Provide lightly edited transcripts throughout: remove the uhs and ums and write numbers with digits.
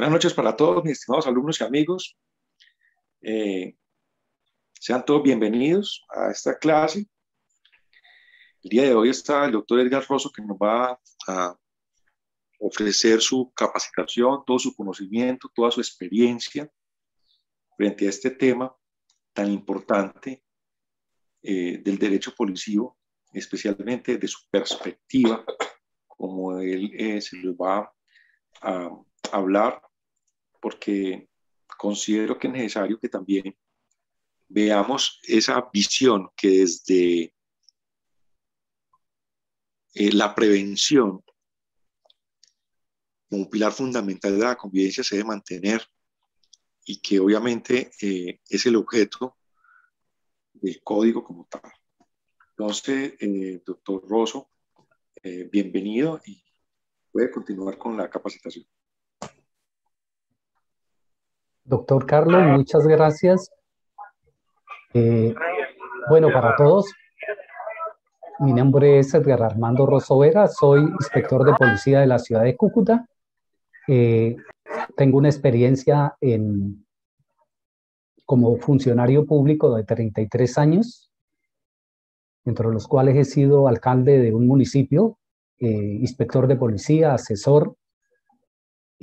Buenas noches para todos mis estimados alumnos y amigos. Eh, Sean todos bienvenidos a esta clase. El día de hoy está el doctor Edgar Rosso, que nos va a ofrecer su capacitación, todo su conocimiento, toda su experiencia frente a este tema tan importante del derecho policivo, especialmente de su perspectiva, como él se lo va a hablar, porque considero que es necesario que también veamos esa visión que desde la prevención como pilar fundamental de la convivencia se debe mantener y que obviamente es el objeto del código como tal. Entonces, doctor Rosso, bienvenido y puede continuar con la capacitación. Doctor Carlos, muchas gracias. Bueno, para todos, mi nombre es Edgar Armando Rosso Vera, soy inspector de policía de la ciudad de Cúcuta. Tengo una experiencia como funcionario público de 33 años, entre los cuales he sido alcalde de un municipio, inspector de policía, asesor.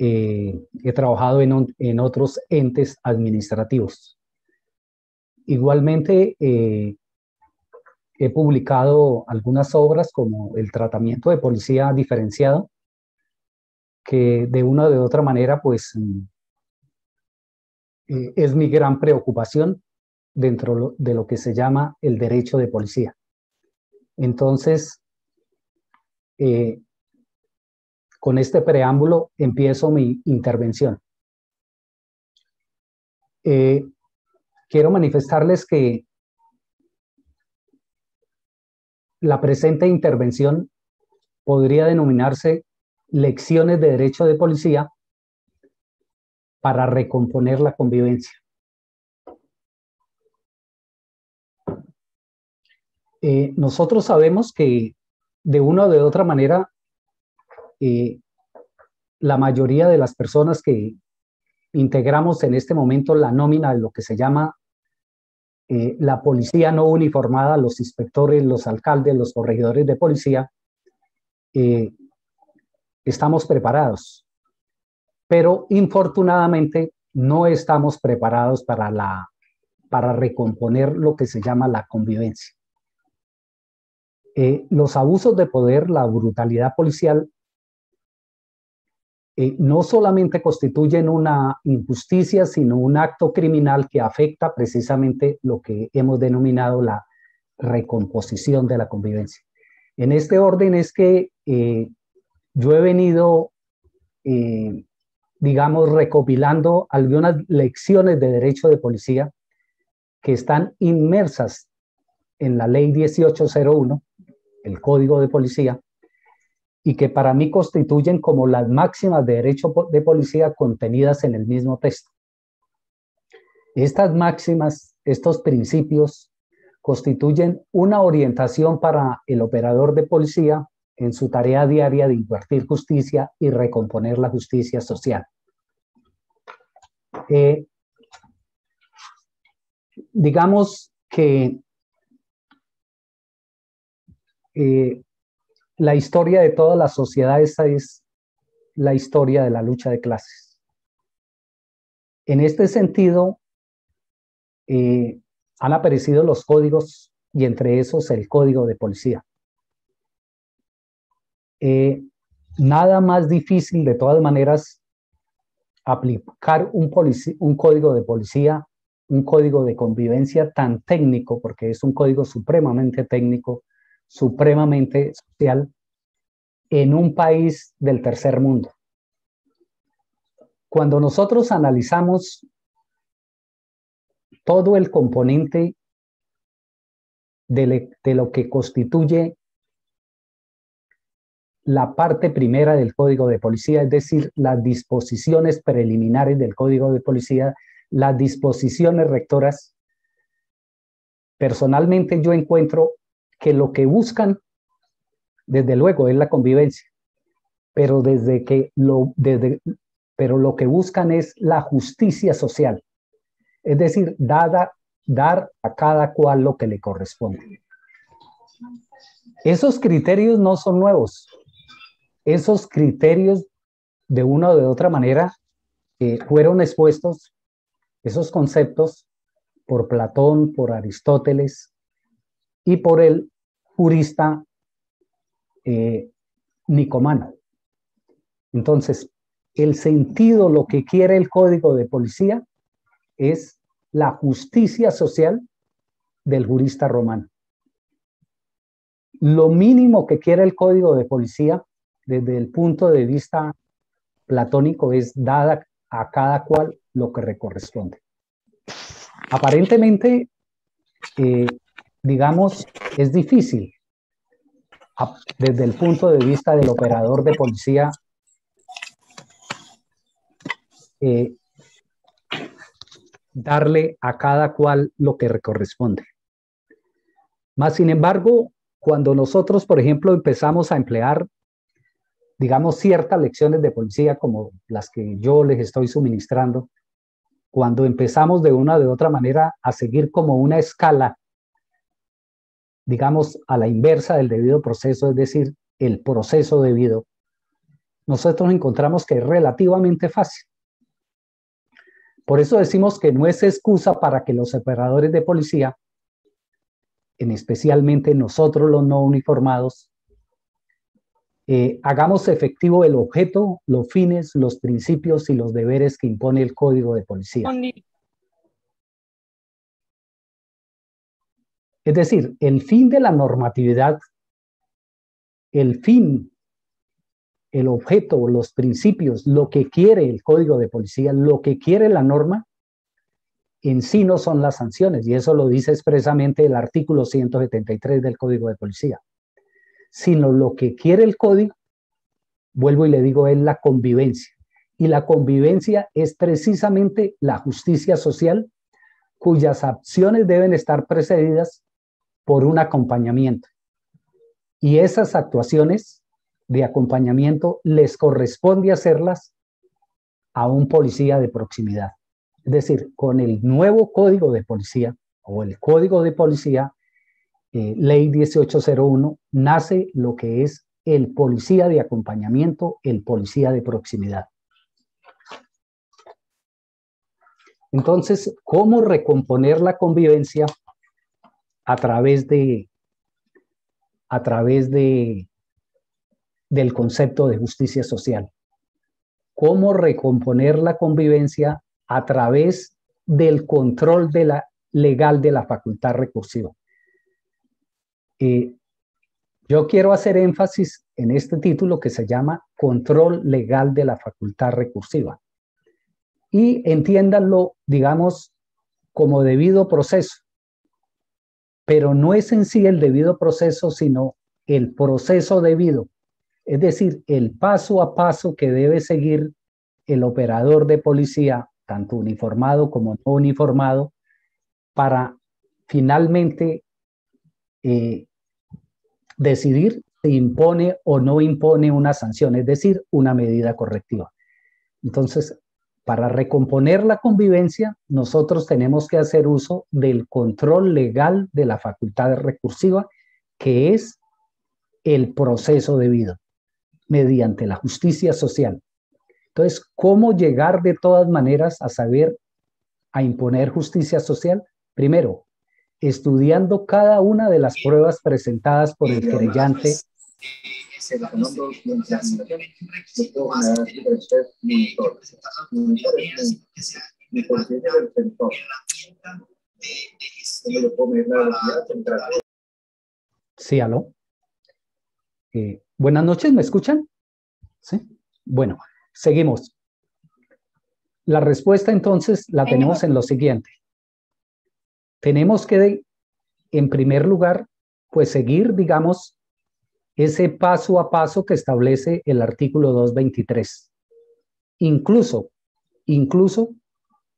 He trabajado en otros entes administrativos. Igualmente, he publicado algunas obras como el tratamiento de policía diferenciado, que de una o de otra manera, pues, es mi gran preocupación dentro de lo que se llama el derecho de policía. Entonces, con este preámbulo empiezo mi intervención. Quiero manifestarles que la presente intervención podría denominarse lecciones de derecho de policía para recomponer la convivencia. Nosotros sabemos que de una o de otra manera la mayoría de las personas que integramos en este momento la nómina de lo que se llama la policía no uniformada, los inspectores, los alcaldes, los corregidores de policía, estamos preparados, pero infortunadamente no estamos preparados para recomponer lo que se llama la convivencia. Los abusos de poder, la brutalidad policial, no solamente constituyen una injusticia, sino un acto criminal que afecta precisamente lo que hemos denominado la recomposición de la convivencia. En este orden es que yo he venido, digamos, recopilando algunas lecciones de derecho de policía que están inmersas en la ley 1801, el Código de Policía, y que para mí constituyen como las máximas de derecho de policía contenidas en el mismo texto. Estas máximas, estos principios, constituyen una orientación para el operador de policía en su tarea diaria de impartir justicia y recomponer la justicia social. Digamos que la historia de toda la sociedad esa es la historia de la lucha de clases. En este sentido, han aparecido los códigos y entre esos el Código de Policía. Nada más difícil, de todas maneras, aplicar un código de policía, un código de convivencia tan técnico, porque es un código supremamente técnico, supremamente social, en un país del tercer mundo. Cuando nosotros analizamos todo el componente de lo que constituye la parte primera del Código de Policía, es decir, las disposiciones preliminares del Código de Policía, las disposiciones rectoras, personalmente yo encuentro que lo que buscan, desde luego, es la convivencia, pero desde pero lo que buscan es la justicia social, es decir, dar a cada cual lo que le corresponde. Esos criterios no son nuevos. Esos criterios, de una o de otra manera, fueron expuestos, esos conceptos, por Platón, por Aristóteles y por el jurista Nicomano. Entonces, el sentido, lo que quiere el Código de Policía es la justicia social del jurista romano. Lo mínimo que quiere el Código de Policía desde el punto de vista platónico es dar a cada cual lo que le corresponde. Aparentemente, digamos, es difícil desde el punto de vista del operador de policía darle a cada cual lo que le corresponde. Más sin embargo, cuando nosotros, por ejemplo, empezamos a emplear, digamos, ciertas lecciones de policía como las que yo les estoy suministrando, cuando empezamos de una o de otra manera a seguir como una escala, digamos, a la inversa del debido proceso, es decir, el proceso debido, nosotros encontramos que es relativamente fácil. Por eso decimos que no es excusa para que los operadores de policía, en especialmente nosotros los no uniformados, hagamos efectivo el objeto, los fines, los principios y los deberes que impone el Código de Policía. Es decir, el fin de la normatividad, el fin, el objeto, los principios, lo que quiere el Código de Policía, lo que quiere la norma, en sí no son las sanciones, y eso lo dice expresamente el artículo 173 del Código de Policía, sino lo que quiere el Código, vuelvo y le digo, es la convivencia. Y la convivencia es precisamente la justicia social, cuyas acciones deben estar precedidas por un acompañamiento. Y esas actuaciones de acompañamiento les corresponde hacerlas a un policía de proximidad. Es decir, con el nuevo Código de Policía o el Código de Policía, Ley 1801, nace lo que es el policía de acompañamiento, el policía de proximidad. Entonces, ¿cómo recomponer la convivencia a través del concepto de justicia social? ¿Cómo recomponer la convivencia a través del control legal de la facultad recursiva? Yo quiero hacer énfasis en este título que se llama Control Legal de la Facultad Recursiva. Y entiéndanlo, digamos, como debido proceso. Pero no es en sí el debido proceso, sino el proceso debido. Es decir, el paso a paso que debe seguir el operador de policía, tanto uniformado como no uniformado, para finalmente decidir si impone o no impone una sanción, es decir, una medida correctiva. Entonces, para recomponer la convivencia, nosotros tenemos que hacer uso del control legal de la facultad recursiva, que es el proceso debido, mediante la justicia social. Entonces, ¿cómo llegar de todas maneras a saber a imponer justicia social? Primero, estudiando cada una de las pruebas presentadas por el querellante. Sí, aló. Buenas noches, ¿me escuchan? Sí. Bueno, seguimos. La respuesta entonces la tenemos en lo siguiente. Tenemos que, en primer lugar, pues seguir, digamos, ese paso a paso que establece el artículo 223. Incluso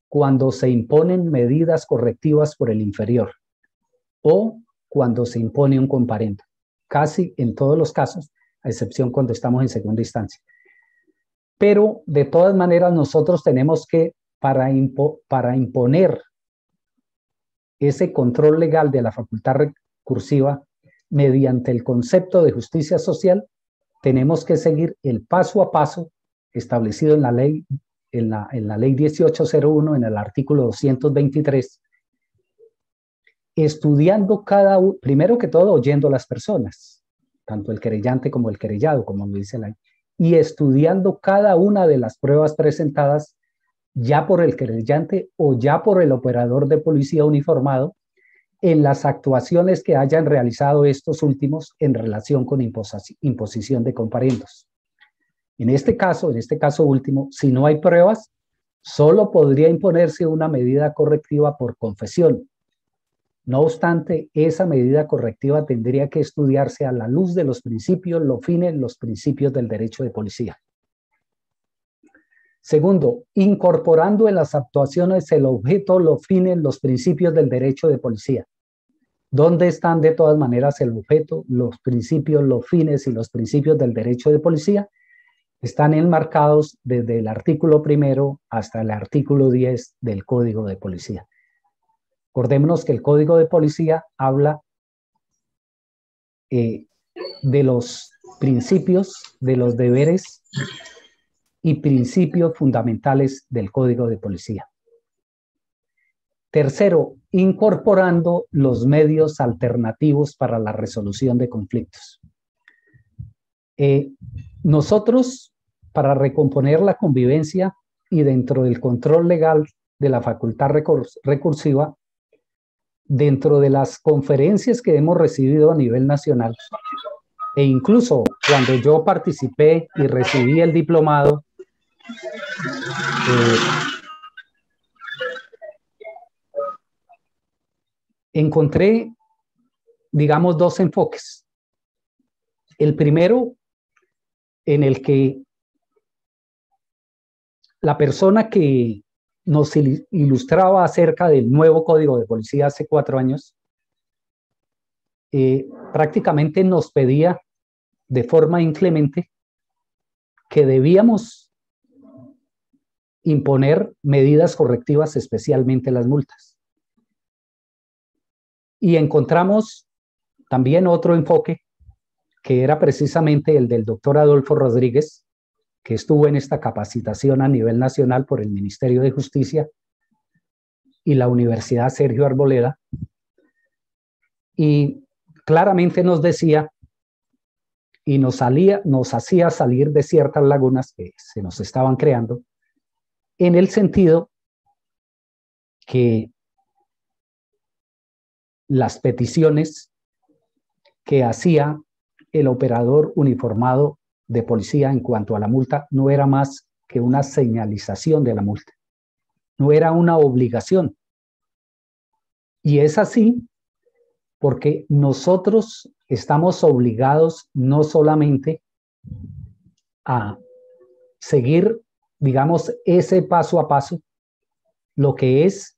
cuando se imponen medidas correctivas por el inferior o cuando se impone un comparendo. Casi en todos los casos, a excepción cuando estamos en segunda instancia. Pero de todas maneras nosotros tenemos que, para imponer ese control legal de la facultad recursiva mediante el concepto de justicia social, tenemos que seguir el paso a paso establecido en la ley, en la ley 1801, en el artículo 223, estudiando primero que todo, oyendo a las personas, tanto el querellante como el querellado, como lo dice la ley, y estudiando cada una de las pruebas presentadas ya por el querellante o ya por el operador de policía uniformado en las actuaciones que hayan realizado estos últimos en relación con imposición de comparendos. En este caso último, si no hay pruebas, solo podría imponerse una medida correctiva por confesión. No obstante, esa medida correctiva tendría que estudiarse a la luz de los principios, los fines, los principios del derecho de policía. Segundo, incorporando en las actuaciones el objeto, los fines, los principios del derecho de policía. ¿Dónde están de todas maneras el objeto, los principios, los fines y los principios del derecho de policía? Están enmarcados desde el artículo 1 hasta el artículo 10 del Código de Policía. Acordémonos que el Código de Policía habla de los principios, de los deberes y principios fundamentales del Código de Policía. Tercero, incorporando los medios alternativos para la resolución de conflictos. Nosotros, para recomponer la convivencia y dentro del control legal de la facultad recursiva, dentro de las conferencias que hemos recibido a nivel nacional, e incluso cuando yo participé y recibí el diplomado, encontré, digamos, dos enfoques. El primero, en el que la persona que nos ilustraba acerca del nuevo Código de Policía hace 4 años, prácticamente nos pedía de forma inclemente que debíamos imponer medidas correctivas, especialmente las multas. Y encontramos también otro enfoque, que era precisamente el del doctor Adolfo Rodríguez, que estuvo en esta capacitación a nivel nacional por el Ministerio de Justicia y la Universidad Sergio Arboleda, y claramente nos decía y nos hacía salir de ciertas lagunas que se nos estaban creando, en el sentido que las peticiones que hacía el operador uniformado de policía en cuanto a la multa no era más que una señalización de la multa, no era una obligación. Y es así porque nosotros estamos obligados no solamente a seguir, digamos, ese paso a paso, lo que es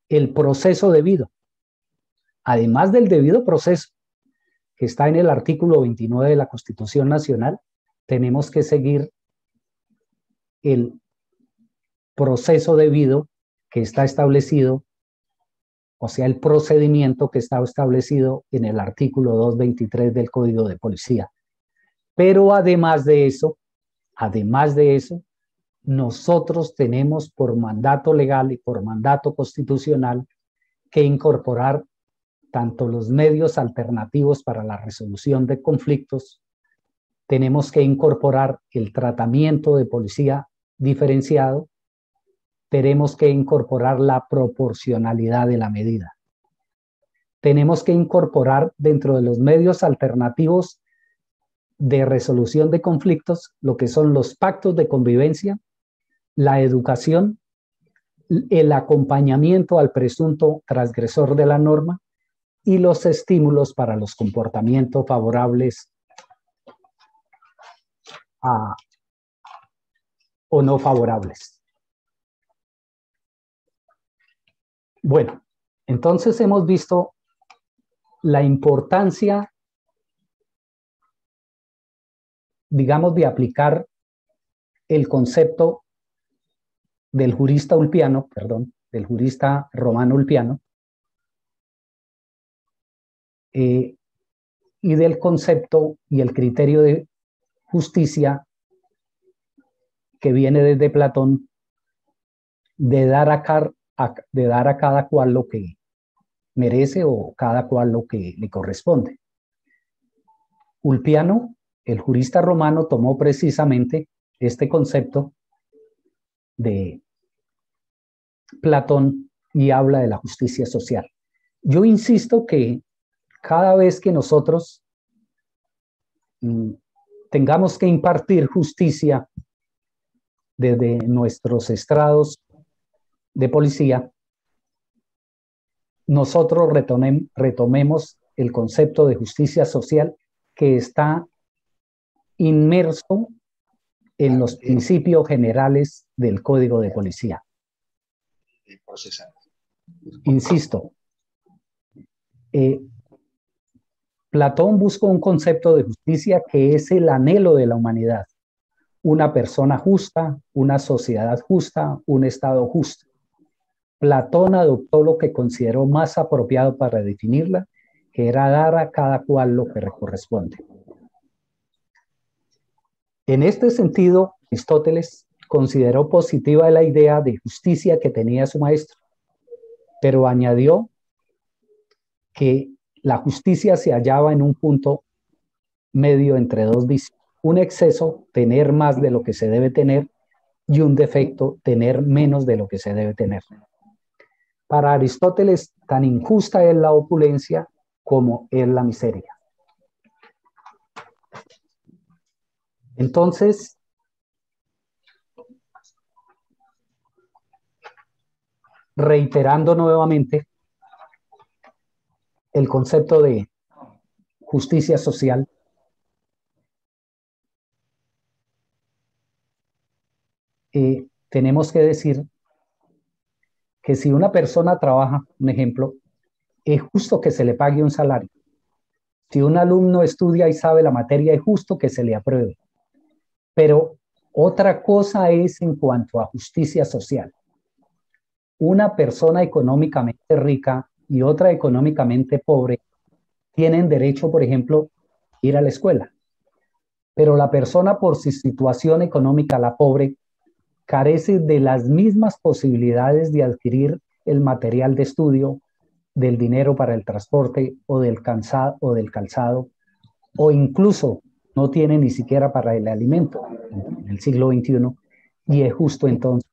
el proceso debido, además del debido proceso que está en el artículo 29 de la Constitución Nacional, tenemos que seguir el proceso debido que está establecido, o sea, el procedimiento que está establecido en el artículo 223 del Código de Policía. Pero además de eso, nosotros tenemos por mandato legal y por mandato constitucional que incorporar tanto los medios alternativos para la resolución de conflictos, tenemos que incorporar el tratamiento de policía diferenciado, tenemos que incorporar la proporcionalidad de la medida. Tenemos que incorporar dentro de los medios alternativos de resolución de conflictos lo que son los pactos de convivencia, la educación, el acompañamiento al presunto transgresor de la norma y los estímulos para los comportamientos favorables o no favorables. Bueno, entonces hemos visto la importancia, digamos, de aplicar el concepto del jurista Ulpiano, perdón, del jurista romano Ulpiano, y del concepto y el criterio de justicia que viene desde Platón, de dar a cada cual lo que merece o cada cual lo que le corresponde. Ulpiano, el jurista romano, tomó precisamente este concepto de Platón y habla de la justicia social. Yo insisto que cada vez que nosotros tengamos que impartir justicia desde nuestros estrados de policía, nosotros retomemos el concepto de justicia social que está inmerso en los principios generales del Código de Policía. Insisto, Platón busca un concepto de justicia que es el anhelo de la humanidad. Una persona justa, una sociedad justa, un Estado justo. Platón adoptó lo que consideró más apropiado para definirla, que era dar a cada cual lo que le corresponde. En este sentido, Aristóteles consideró positiva la idea de justicia que tenía su maestro, pero añadió que la justicia se hallaba en un punto medio entre dos vicios. Un exceso, tener más de lo que se debe tener, y un defecto, tener menos de lo que se debe tener. Para Aristóteles, tan injusta es la opulencia como es la miseria. Entonces, reiterando nuevamente el concepto de justicia social, tenemos que decir que si una persona trabaja, un ejemplo, es justo que se le pague un salario. Si un alumno estudia y sabe la materia, es justo que se le apruebe. Pero otra cosa es en cuanto a justicia social. Una persona económicamente rica y otra económicamente pobre tienen derecho, por ejemplo, a ir a la escuela. Pero la persona por su situación económica, la pobre, carece de las mismas posibilidades de adquirir el material de estudio, del dinero para el transporte o del calzado, o incluso no tiene ni siquiera para el alimento en el siglo XXI, y es justo entonces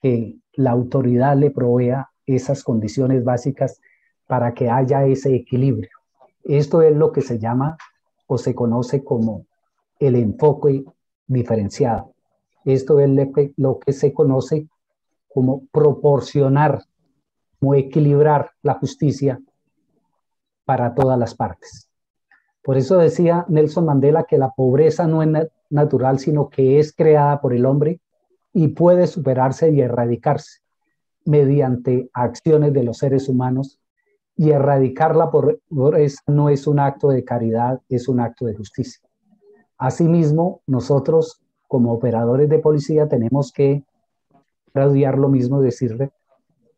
que la autoridad le provea esas condiciones básicas para que haya ese equilibrio. Esto es lo que se llama o se conoce como el enfoque diferenciado. Esto es lo que se conoce como proporcionar o equilibrar la justicia para todas las partes. Por eso decía Nelson Mandela que la pobreza no es natural, sino que es creada por el hombre y puede superarse y erradicarse mediante acciones de los seres humanos, y erradicar la pobreza no es un acto de caridad, es un acto de justicia. Asimismo, nosotros como operadores de policía tenemos que radiar lo mismo, decirle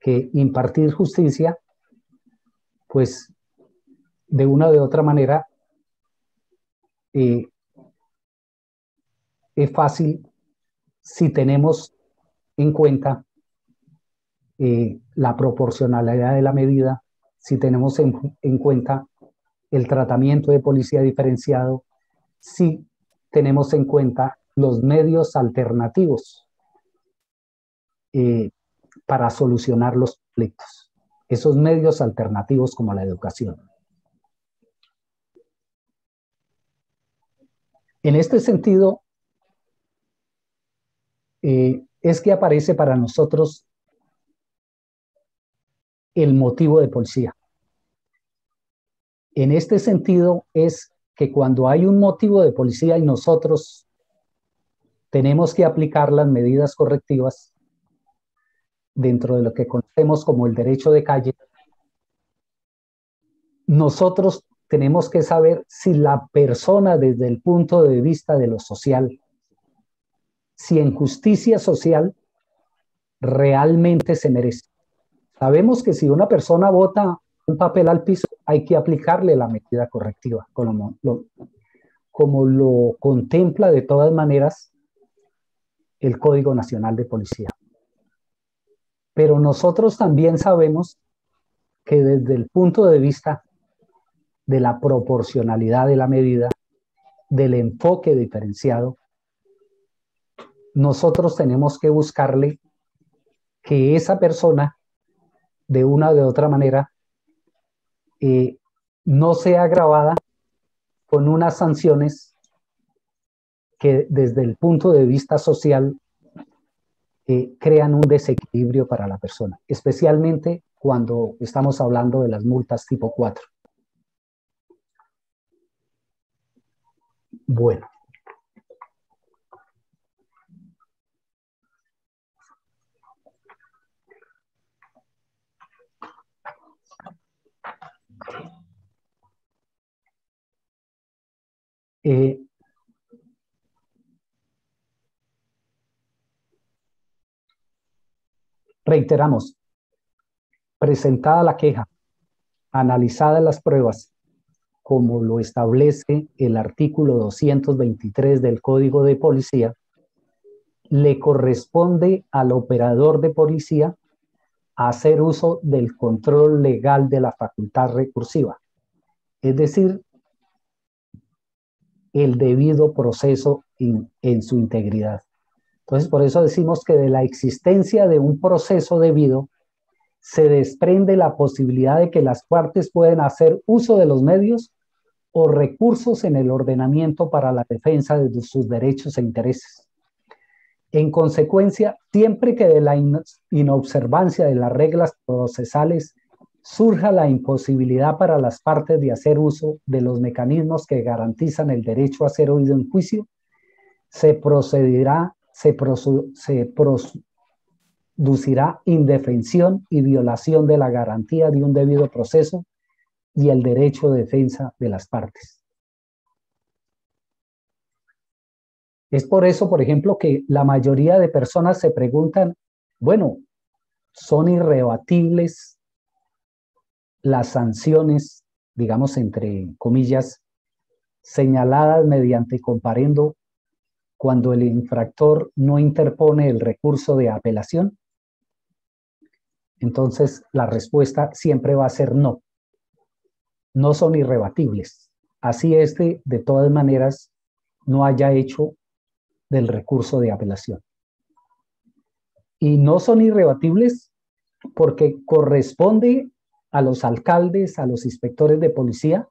que impartir justicia, pues de una o de otra manera, es fácil si tenemos en cuenta la proporcionalidad de la medida, si tenemos en cuenta el tratamiento de policía diferenciado, si tenemos en cuenta los medios alternativos para solucionar los conflictos, esos medios alternativos como la educación. En este sentido, es que aparece para nosotros el motivo de policía. En este sentido es que cuando hay un motivo de policía y nosotros tenemos que aplicar las medidas correctivas dentro de lo que conocemos como el derecho de calle, nosotros tenemos que saber si la persona desde el punto de vista de lo social si en justicia social realmente se merece. Sabemos que si una persona bota un papel al piso, hay que aplicarle la medida correctiva, como lo contempla de todas maneras el Código Nacional de Policía. Pero nosotros también sabemos que desde el punto de vista de la proporcionalidad de la medida, del enfoque diferenciado, nosotros tenemos que buscarle que esa persona, de una o de otra manera, no sea agravada con unas sanciones que desde el punto de vista social crean un desequilibrio para la persona, especialmente cuando estamos hablando de las multas tipo 4. Bueno. Reiteramos, presentada la queja, analizadas las pruebas, como lo establece el artículo 223 del Código de Policía, le corresponde al operador de policía hacer uso del control legal de la facultad recursiva, es decir, el debido proceso en su integridad. Entonces, por eso decimos que de la existencia de un proceso debido se desprende la posibilidad de que las partes pueden hacer uso de los medios o recursos en el ordenamiento para la defensa de sus derechos e intereses. En consecuencia, siempre que de la inobservancia de las reglas procesales surja la imposibilidad para las partes de hacer uso de los mecanismos que garantizan el derecho a ser oído en juicio, se producirá indefensión y violación de la garantía de un debido proceso y el derecho de defensa de las partes. Es por eso, por ejemplo, que la mayoría de personas se preguntan, bueno, ¿son irrebatibles las sanciones, digamos, entre comillas, señaladas mediante comparendo cuando el infractor no interpone el recurso de apelación? Entonces, la respuesta siempre va a ser no. No son irrebatibles. Así de todas maneras, no haya hecho del recurso de apelación. Y no son irrebatibles porque corresponde a los alcaldes, a los inspectores de policía,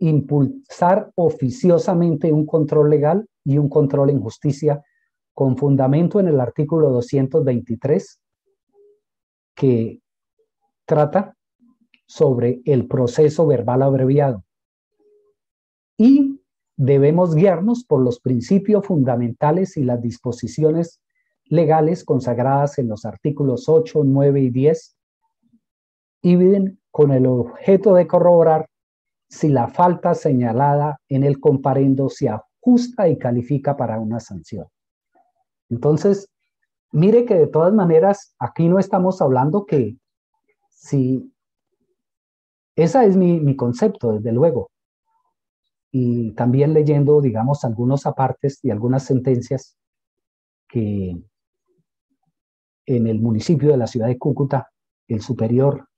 impulsar oficiosamente un control legal y un control en justicia con fundamento en el artículo 223 que trata sobre el proceso verbal abreviado. Y debemos guiarnos por los principios fundamentales y las disposiciones legales consagradas en los artículos 8, 9 y 10 y vienen con el objeto de corroborar si la falta señalada en el comparendo se ajusta y califica para una sanción. Entonces, mire que de todas maneras, aquí no estamos hablando que si... Ese es mi concepto, desde luego. Y también leyendo, digamos, algunos apartes y algunas sentencias que en el municipio de la ciudad de Cúcuta, el superior,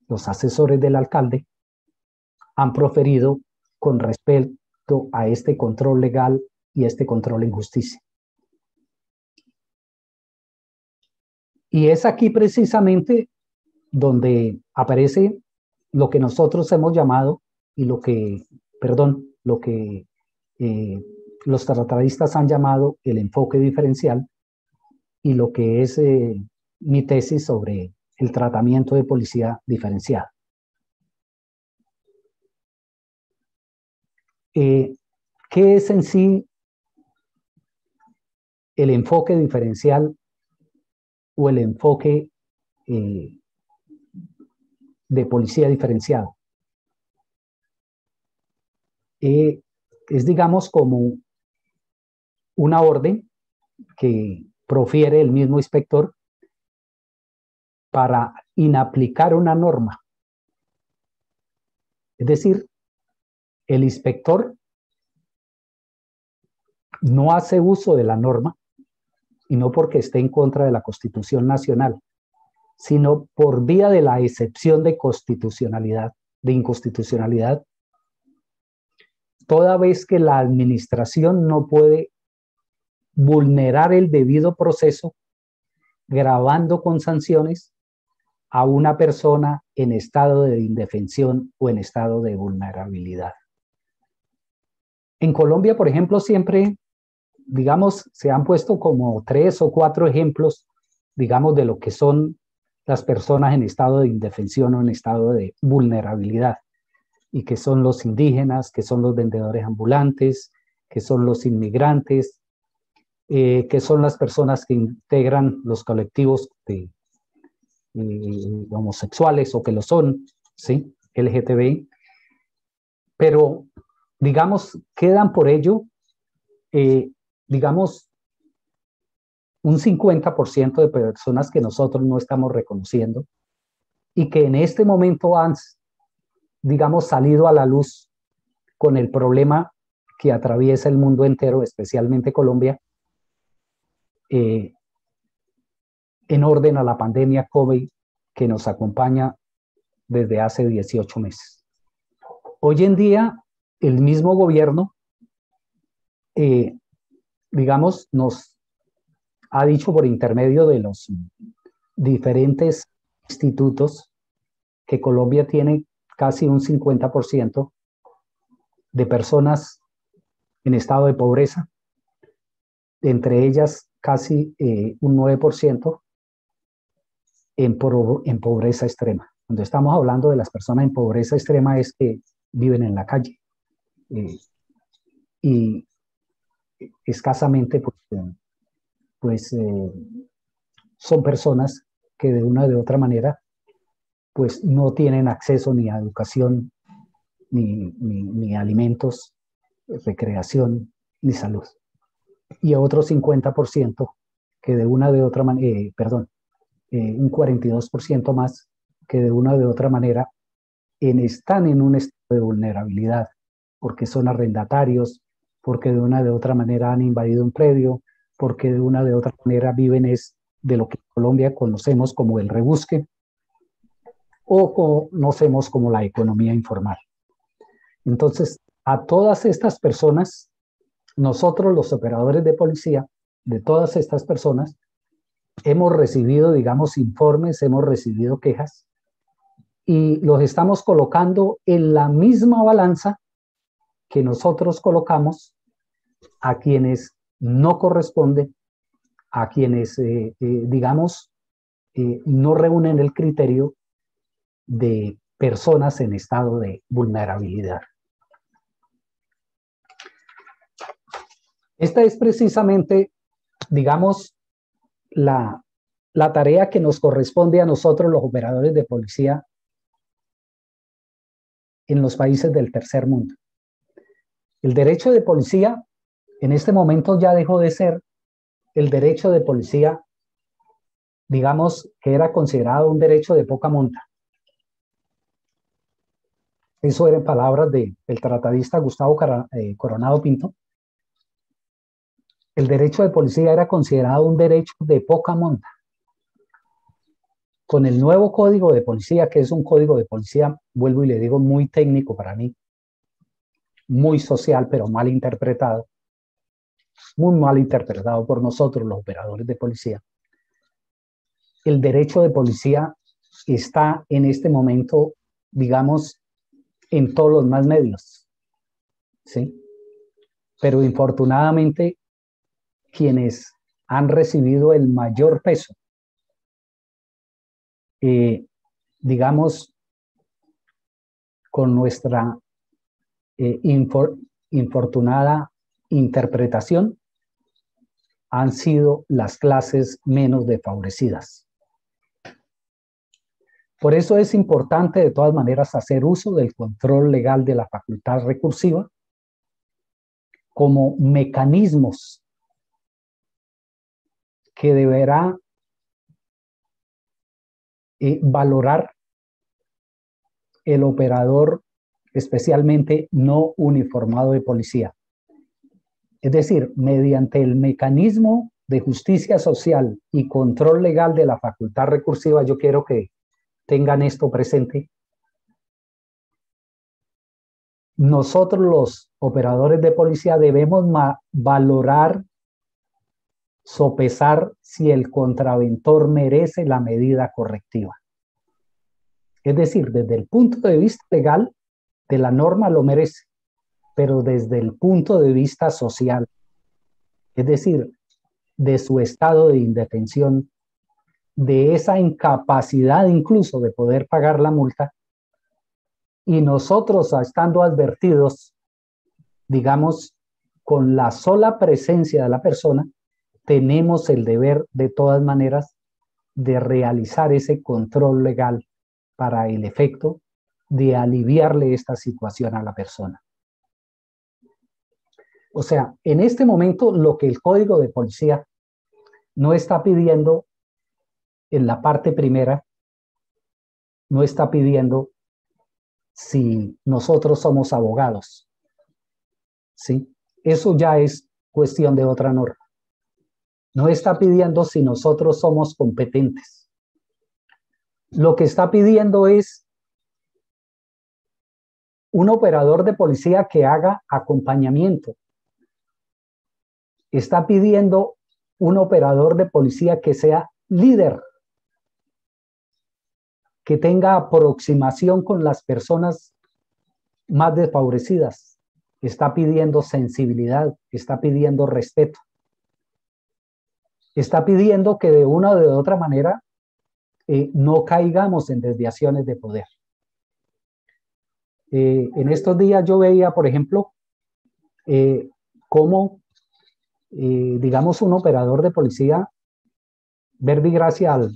los asesores del alcalde, han proferido con respecto a este control legal y este control en justicia. Y es aquí precisamente donde aparece lo que nosotros hemos llamado y lo que los tratadistas han llamado el enfoque diferencial y lo que es mi tesis sobre el tratamiento de policía diferenciada. ¿Qué es en sí el enfoque diferencial o el enfoque de policía diferenciado? Es, digamos, como una orden que profiere el mismo inspector para inaplicar una norma. Es decir, el inspector no hace uso de la norma, y no porque esté en contra de la Constitución Nacional, sino por vía de la excepción de constitucionalidad, de inconstitucionalidad, toda vez que la administración no puede vulnerar el debido proceso gravando con sanciones a una persona en estado de indefensión o en estado de vulnerabilidad. En Colombia, por ejemplo, siempre, digamos, se han puesto como 3 o 4 ejemplos, digamos, de lo que son las personas en estado de indefensión o en estado de vulnerabilidad, y que son los indígenas, que son los vendedores ambulantes, que son los inmigrantes, que son las personas que integran los colectivos de homosexuales o que lo son, ¿sí? LGTBI. Pero, digamos, quedan por ello, digamos, un 50% de personas que nosotros no estamos reconociendo y que en este momento han, digamos, salido a la luz con el problema que atraviesa el mundo entero, especialmente Colombia, en orden a la pandemia COVID que nos acompaña desde hace 18 meses. Hoy en día, el mismo gobierno, digamos, nos ha dicho por intermedio de los diferentes institutos que Colombia tiene casi un 50% de personas en estado de pobreza, entre ellas casi un 9% en pobreza extrema. Cuando estamos hablando de las personas en pobreza extrema es que viven en la calle y escasamente pues son personas que de una o de otra manera pues no tienen acceso ni a educación, ni alimentos, recreación, ni salud. Y a otro 50% que de una o de otra manera, un 42% más que de una o de otra manera están en un estado de vulnerabilidad, porque son arrendatarios, porque de una o de otra manera han invadido un predio, porque de una o de otra manera viven de lo que en Colombia conocemos como el rebusque o conocemos como la economía informal. Entonces, a todas estas personas, nosotros los operadores de policía, de todas estas personas, hemos recibido, digamos, informes, hemos recibido quejas y los estamos colocando en la misma balanza que nosotros colocamos a quienes no corresponden, a quienes, digamos, no reúnen el criterio de personas en estado de vulnerabilidad. Esta es precisamente, digamos, la tarea que nos corresponde a nosotros los operadores de policía en los países del tercer mundo. El derecho de policía en este momento ya dejó de ser el derecho de policía, digamos, que era considerado un derecho de poca monta. Eso eran palabras del tratadista Gustavo Coronado Pinto. El derecho de policía era considerado un derecho de poca monta. Con el nuevo código de policía, que es un código de policía, vuelvo y le digo, muy técnico para mí, muy social, pero mal interpretado, muy mal interpretado por nosotros, los operadores de policía. El derecho de policía está en este momento, digamos, en todos los más medios, ¿sí? Pero infortunadamente, quienes han recibido el mayor peso, digamos, con nuestra infortunada interpretación, han sido las clases menos desfavorecidas. Por eso es importante de todas maneras hacer uso del control legal de la facultad recursiva como mecanismos que deberá valorar el operador especialmente no uniformado de policía. Es decir, mediante el mecanismo de justicia social y control legal de la facultad recursiva, yo quiero que tengan esto presente. Nosotros los operadores de policía debemos valorar, sopesar si el contraventor merece la medida correctiva. Es decir, desde el punto de vista legal de la norma lo merece, pero desde el punto de vista social, es decir, de su estado de indefensión, de esa incapacidad incluso de poder pagar la multa, y nosotros estando advertidos, digamos, con la sola presencia de la persona, tenemos el deber de todas maneras de realizar ese control legal para el efecto de aliviarle esta situación a la persona. O sea, en este momento lo que el Código de Policía no está pidiendo en la parte primera, no está pidiendo si nosotros somos abogados, ¿sí? Eso ya es cuestión de otra norma. No está pidiendo si nosotros somos competentes. Lo que está pidiendo es un operador de policía que haga acompañamiento. Está pidiendo un operador de policía que sea líder, que tenga aproximación con las personas más desfavorecidas. Está pidiendo sensibilidad, está pidiendo respeto. Está pidiendo que de una o de otra manera no caigamos en desviaciones de poder. En estos días yo veía, por ejemplo, cómo, digamos, un operador de policía, verbigracia al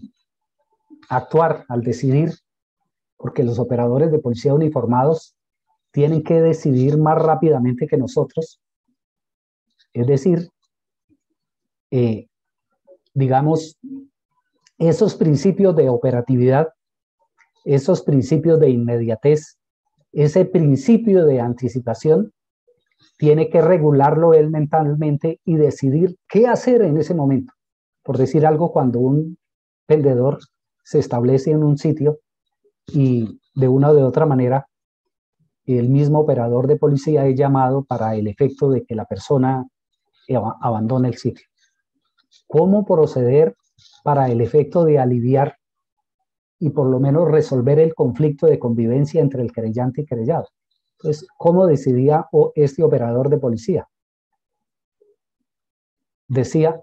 actuar, al decidir, porque los operadores de policía uniformados tienen que decidir más rápidamente que nosotros. Es decir, digamos, esos principios de operatividad, esos principios de inmediatez, ese principio de anticipación, tiene que regularlo él mentalmente y decidir qué hacer en ese momento. Por decir algo, cuando un vendedor se establece en un sitio y de una o de otra manera el mismo operador de policía es llamado para el efecto de que la persona abandone el sitio. ¿Cómo proceder para el efecto de aliviar y por lo menos resolver el conflicto de convivencia entre el querellante y querellado? Entonces, ¿cómo decidía este operador de policía? Decía,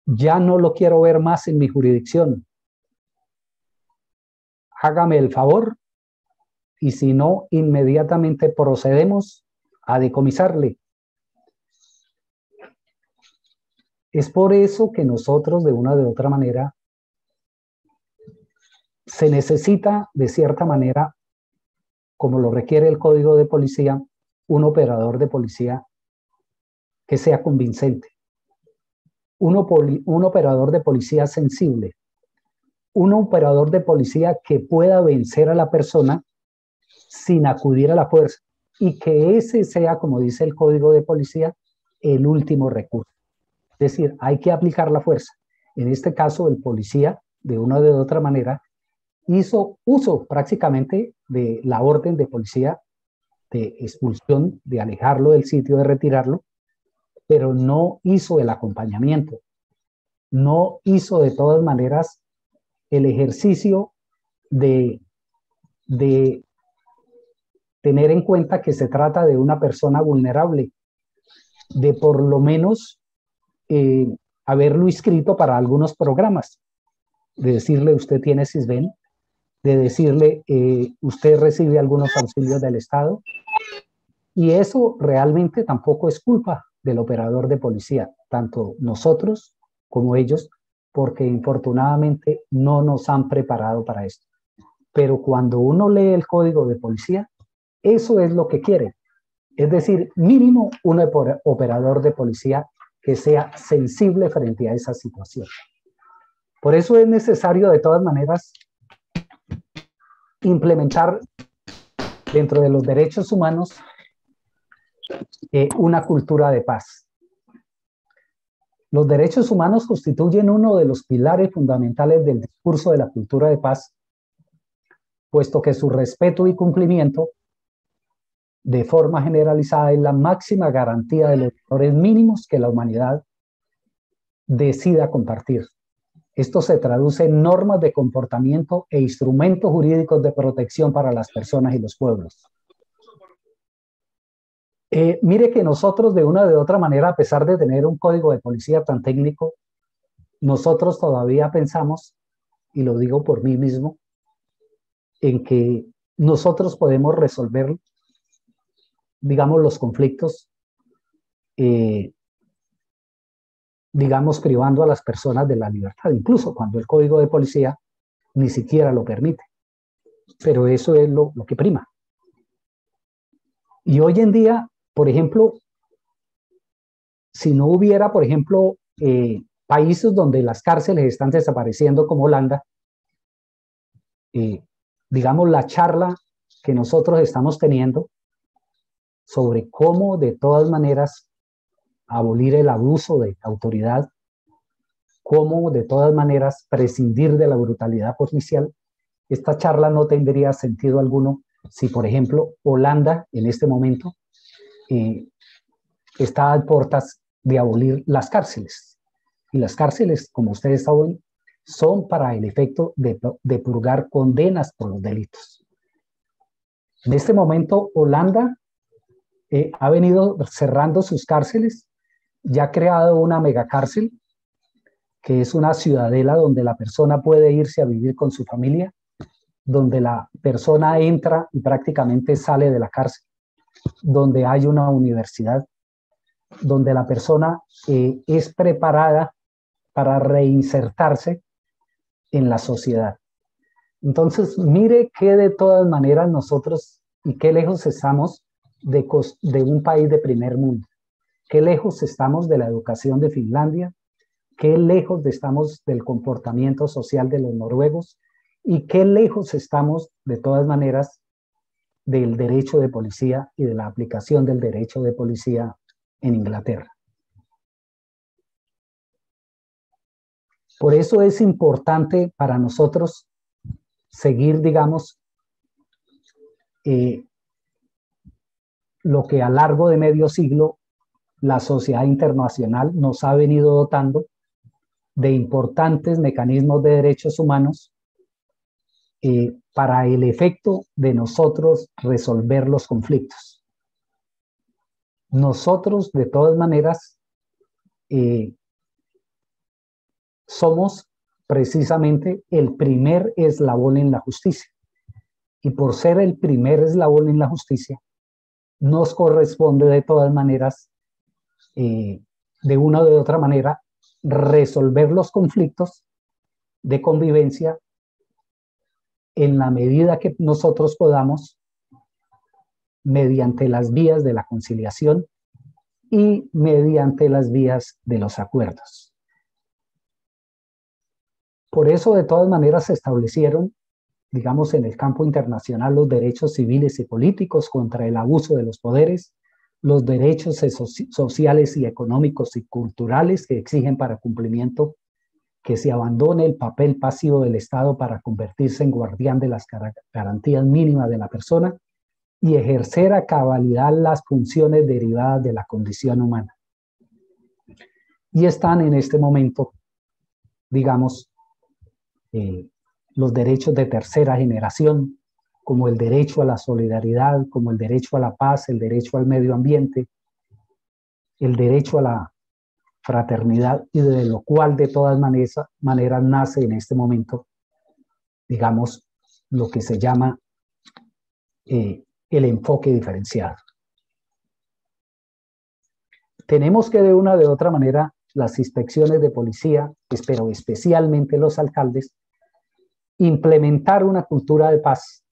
ya no lo quiero ver más en mi jurisdicción. Hágame el favor y si no, inmediatamente procedemos a decomisarle. Es por eso que nosotros, de una o de otra manera, se necesita, de cierta manera, como lo requiere el Código de Policía, un operador de policía que sea convincente, un operador de policía sensible, un operador de policía que pueda vencer a la persona sin acudir a la fuerza y que ese sea, como dice el Código de Policía, el último recurso. Es decir, hay que aplicar la fuerza. En este caso, el policía, de una o de otra manera, hizo uso prácticamente de la orden de policía de expulsión, de alejarlo del sitio, de retirarlo, pero no hizo el acompañamiento, no hizo de todas maneras el ejercicio de tener en cuenta que se trata de una persona vulnerable, de por lo menos haberlo inscrito para algunos programas, de decirle usted tiene CISBEN, de decirle usted recibe algunos auxilios del Estado, y eso realmente tampoco es culpa del operador de policía, tanto nosotros como ellos, porque infortunadamente no nos han preparado para esto. Pero cuando uno lee el Código de Policía, eso es lo que quiere. Es decir, mínimo un operador de policía que sea sensible frente a esa situación. Por eso es necesario, de todas maneras, implementar dentro de los derechos humanos una cultura de paz. Los derechos humanos constituyen uno de los pilares fundamentales del discurso de la cultura de paz, puesto que su respeto y cumplimiento de forma generalizada es la máxima garantía de los valores mínimos que la humanidad decida compartir. Esto se traduce en normas de comportamiento e instrumentos jurídicos de protección para las personas y los pueblos. Mire que nosotros de una o de otra manera, a pesar de tener un código de policía tan técnico, nosotros todavía pensamos, y lo digo por mí mismo, en que nosotros podemos resolver, digamos, los conflictos, digamos, privando a las personas de la libertad, incluso cuando el código de policía ni siquiera lo permite. Pero eso es lo que prima. Y hoy en día, por ejemplo, si no hubiera, por ejemplo, países donde las cárceles están desapareciendo como Holanda, digamos, la charla que nosotros estamos teniendo sobre cómo de todas maneras abolir el abuso de autoridad, cómo de todas maneras prescindir de la brutalidad policial, esta charla no tendría sentido alguno si, por ejemplo, Holanda en este momento está a puertas de abolir las cárceles. Y las cárceles, como ustedes saben, son para el efecto de purgar condenas por los delitos. En este momento, Holanda ha venido cerrando sus cárceles, ya ha creado una megacárcel, que es una ciudadela donde la persona puede irse a vivir con su familia, donde la persona entra y prácticamente sale de la cárcel, donde hay una universidad, donde la persona es preparada para reinsertarse en la sociedad. Entonces, mire que de todas maneras nosotros, y qué lejos estamos de un país de primer mundo, qué lejos estamos de la educación de Finlandia, qué lejos estamos del comportamiento social de los noruegos, y qué lejos estamos de todas maneras del derecho de policía y de la aplicación del derecho de policía en Inglaterra. Por eso es importante para nosotros seguir, digamos, lo que a largo de medio siglo la sociedad internacional nos ha venido dotando de importantes mecanismos de derechos humanos para el efecto de nosotros resolver los conflictos. Nosotros, de todas maneras, somos precisamente el primer eslabón en la justicia. Y por ser el primer eslabón en la justicia, nos corresponde de todas maneras, de una o de otra manera, resolver los conflictos de convivencia en la medida que nosotros podamos, mediante las vías de la conciliación y mediante las vías de los acuerdos. Por eso, de todas maneras, se establecieron, digamos, en el campo internacional los derechos civiles y políticos contra el abuso de los poderes, los derechos sociales y económicos y culturales que exigen para cumplimiento que se abandone el papel pasivo del Estado para convertirse en guardián de las garantías mínimas de la persona y ejercer a cabalidad las funciones derivadas de la condición humana. Y están en este momento, digamos, los derechos de tercera generación, como el derecho a la solidaridad, como el derecho a la paz, el derecho al medio ambiente, el derecho a la fraternidad, y de lo cual de todas maneras nace en este momento, digamos, lo que se llama el enfoque diferenciado. Tenemos que de una o de otra manera las inspecciones de policía, pero especialmente los alcaldes, implementar una cultura de paz.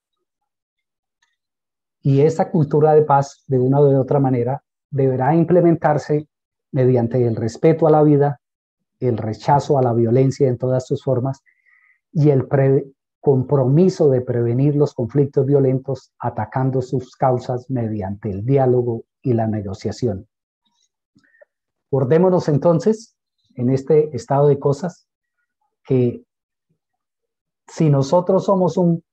Y esa cultura de paz, de una o de otra manera, deberá implementarse mediante el respeto a la vida, el rechazo a la violencia en todas sus formas y el compromiso de prevenir los conflictos violentos atacando sus causas mediante el diálogo y la negociación. Acordémonos entonces, en este estado de cosas, que si nosotros somos un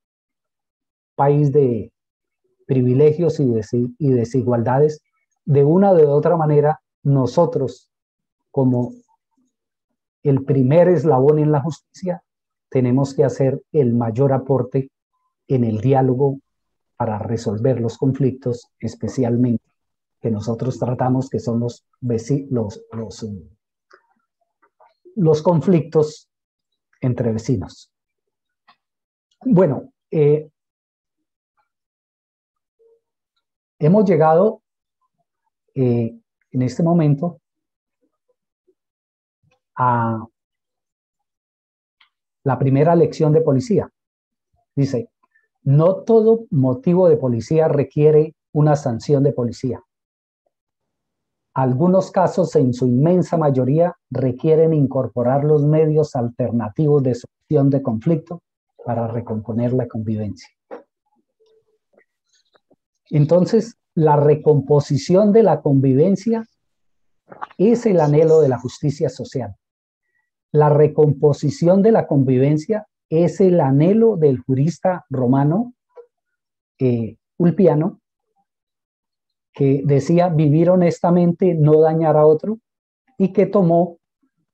país de privilegios y desigualdades, de una o de otra manera, nosotros, como el primer eslabón en la justicia, tenemos que hacer el mayor aporte en el diálogo para resolver los conflictos, especialmente que nosotros tratamos, que son los conflictos entre vecinos. Bueno, hemos llegado en este momento a la primera lección de policía. Dice, no todo motivo de policía requiere una sanción de policía. Algunos casos, en su inmensa mayoría, requieren incorporar los medios alternativos de solución de conflicto para recomponer la convivencia. Entonces, la recomposición de la convivencia es el anhelo de la justicia social. La recomposición de la convivencia es el anhelo del jurista romano Ulpiano, que decía vivir honestamente, no dañar a otro, y que tomó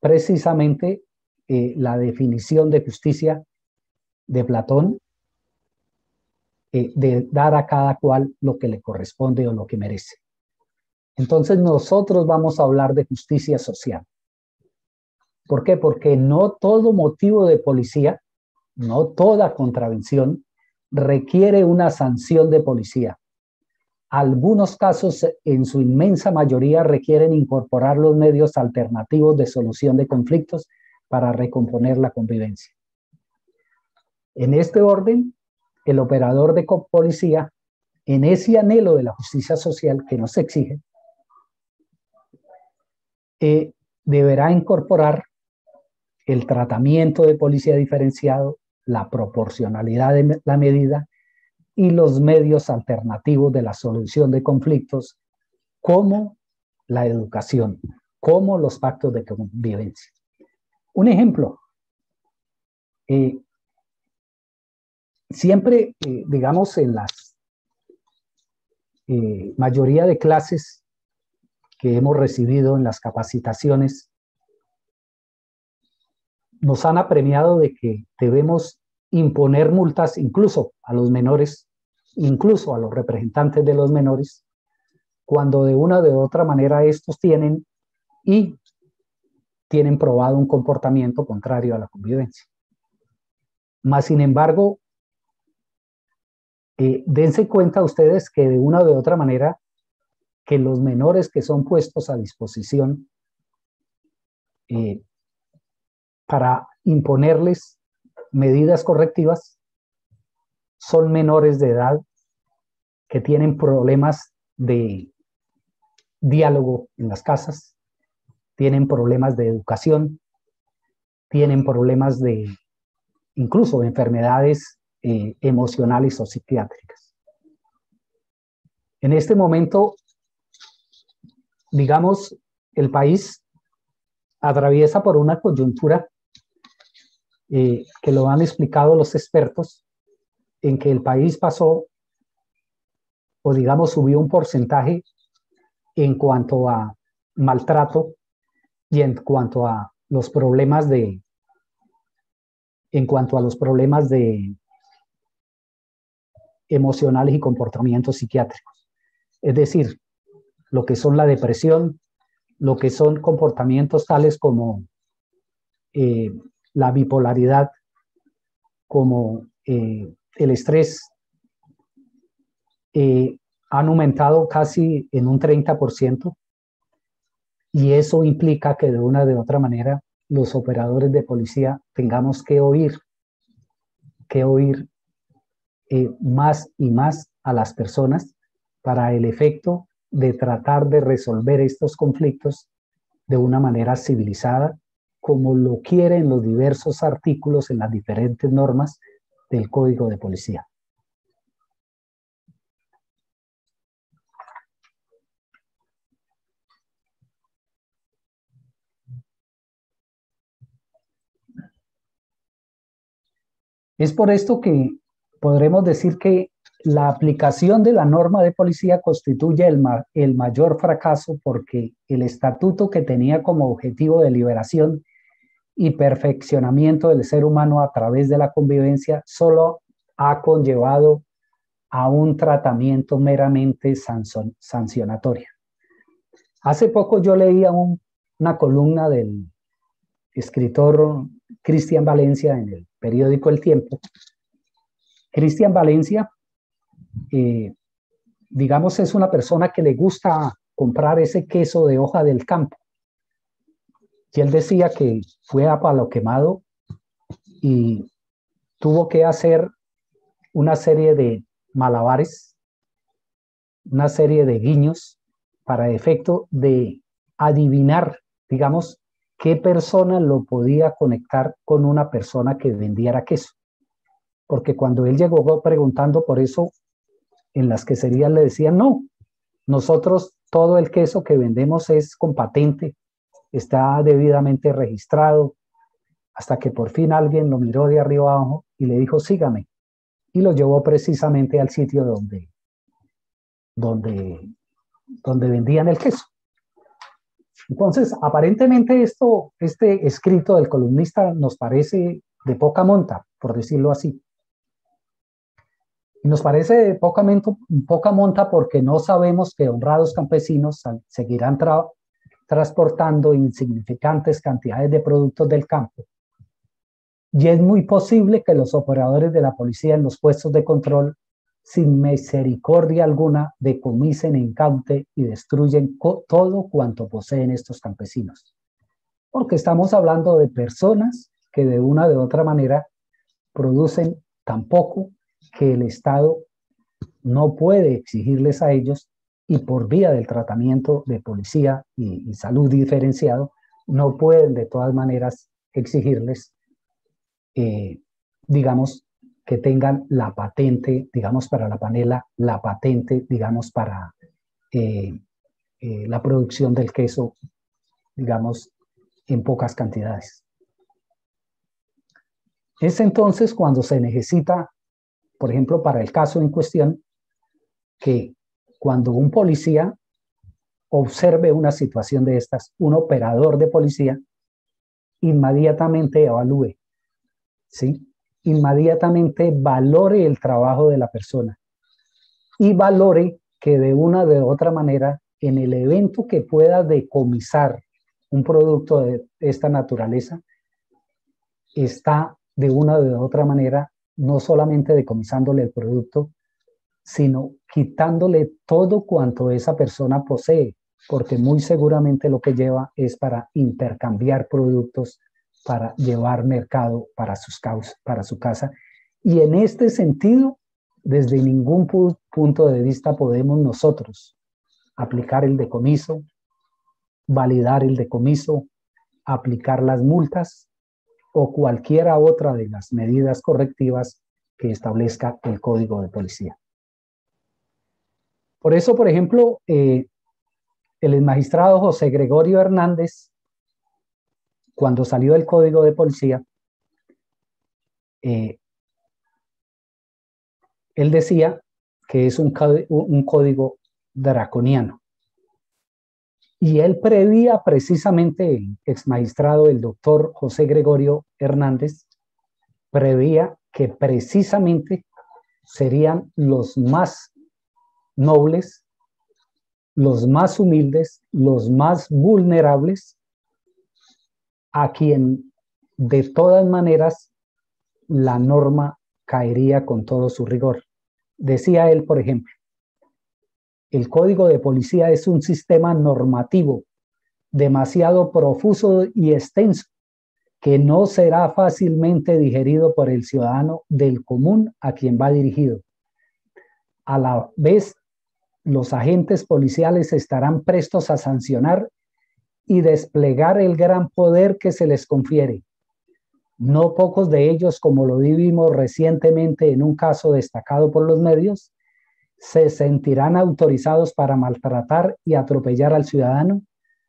precisamente la definición de justicia de Platón, de dar a cada cual lo que le corresponde o lo que merece. Entonces nosotros vamos a hablar de justicia social. ¿Por qué? Porque no todo motivo de policía, no toda contravención requiere una sanción de policía. Algunos casos, en su inmensa mayoría, requieren incorporar los medios alternativos de solución de conflictos para recomponer la convivencia. En este orden, el operador de policía, en ese anhelo de la justicia social que nos exige, deberá incorporar el tratamiento de policía diferenciado, la proporcionalidad de la medida y los medios alternativos de la solución de conflictos, como la educación, como los pactos de convivencia. Un ejemplo, siempre, digamos, en las mayoría de clases que hemos recibido en las capacitaciones, nos han apremiado de que debemos imponer multas incluso a los menores, incluso a los representantes de los menores, cuando de una o de otra manera estos tienen probado un comportamiento contrario a la convivencia. Mas, sin embargo, dense cuenta ustedes que de una o de otra manera que los menores que son puestos a disposición para imponerles medidas correctivas son menores de edad que tienen problemas de diálogo en las casas, tienen problemas de educación, tienen problemas de incluso de enfermedades emocionales o psiquiátricas. En este momento, digamos, el país atraviesa por una coyuntura que lo han explicado los expertos, en que el país pasó, o digamos, subió un porcentaje en cuanto a maltrato y en cuanto a los problemas emocionales y comportamientos psiquiátricos. Es decir, lo que son la depresión, lo que son comportamientos tales como la bipolaridad, como el estrés, han aumentado casi en un 30%, y eso implica que de una de otra manera los operadores de policía tengamos que oír más y más a las personas para el efecto de tratar de resolver estos conflictos de una manera civilizada, como lo quieren los diversos artículos en las diferentes normas del Código de Policía. Es por esto que podremos decir que la aplicación de la norma de policía constituye el mayor fracaso, porque el estatuto, que tenía como objetivo de liberación y perfeccionamiento del ser humano a través de la convivencia, solo ha conllevado a un tratamiento meramente sancionatorio. Hace poco yo leía una columna del escritor Cristian Valencia en el periódico El Tiempo. Cristian Valencia, digamos, es una persona que le gusta comprar ese queso de hoja del campo. Y él decía que fue a Palo Quemado y tuvo que hacer una serie de malabares, una serie de guiños para efecto de adivinar, digamos, qué persona lo podía conectar con una persona que vendiera queso. Porque cuando él llegó preguntando por eso, en las queserías le decían, no, nosotros todo el queso que vendemos es con patente, está debidamente registrado, hasta que por fin alguien lo miró de arriba abajo y le dijo, sígame, y lo llevó precisamente al sitio donde vendían el queso. Entonces, aparentemente este escrito del columnista nos parece de poca monta, por decirlo así. Y nos parece de poca monta porque no sabemos que honrados campesinos seguirán transportando insignificantes cantidades de productos del campo. Y es muy posible que los operadores de la policía en los puestos de control, sin misericordia alguna, decomisen, incauten y destruyen todo cuanto poseen estos campesinos. Porque estamos hablando de personas que de una de otra manera producen tan poco que el Estado no puede exigirles a ellos, y por vía del tratamiento de policía y salud diferenciado, no pueden de todas maneras exigirles, digamos, que tengan la patente, digamos, para la panela, la patente, digamos, para la producción del queso, digamos, en pocas cantidades. Es entonces cuando se necesita, por ejemplo, para el caso en cuestión, que cuando un policía observe una situación de estas, un operador de policía inmediatamente evalúe, ¿sí? Inmediatamente valore el trabajo de la persona y valore que de una de otra manera, en el evento que pueda decomisar un producto de esta naturaleza, está de una de otra manera no solamente decomisándole el producto, sino quitándole todo cuanto esa persona posee, porque muy seguramente lo que lleva es para intercambiar productos, para llevar mercado para su casa. Y en este sentido, desde ningún punto de vista podemos nosotros aplicar el decomiso, validar el decomiso, aplicar las multas o cualquiera otra de las medidas correctivas que establezca el Código de Policía. Por eso, por ejemplo, el magistrado José Gregorio Hernández, cuando salió el Código de Policía, él decía que es un código draconiano. Y él prevía precisamente, el exmagistrado, el doctor José Gregorio Hernández, prevía que precisamente serían los más nobles, los más humildes, los más vulnerables, a quien de todas maneras la norma caería con todo su rigor. Decía él, por ejemplo, el Código de Policía es un sistema normativo demasiado profuso y extenso, que no será fácilmente digerido por el ciudadano del común a quien va dirigido. A la vez, los agentes policiales estarán prestos a sancionar y desplegar el gran poder que se les confiere. No pocos de ellos, como lo vivimos recientemente en un caso destacado por los medios, se sentirán autorizados para maltratar y atropellar al ciudadano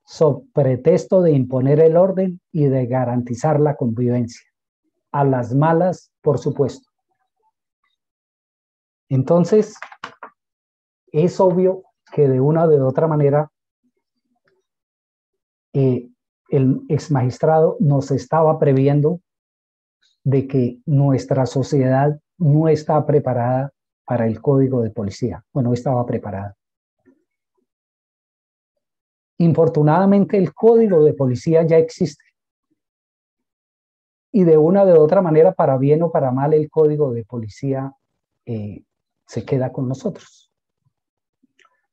sob pretexto de imponer el orden y de garantizar la convivencia. A las malas, por supuesto. Entonces, es obvio que de una o de otra manera el exmagistrado nos estaba previendo de que nuestra sociedad no está preparada para el código de policía, o no estaba preparada. Infortunadamente, el código de policía ya existe. Y de una o de otra manera, para bien o para mal, el código de policía se queda con nosotros.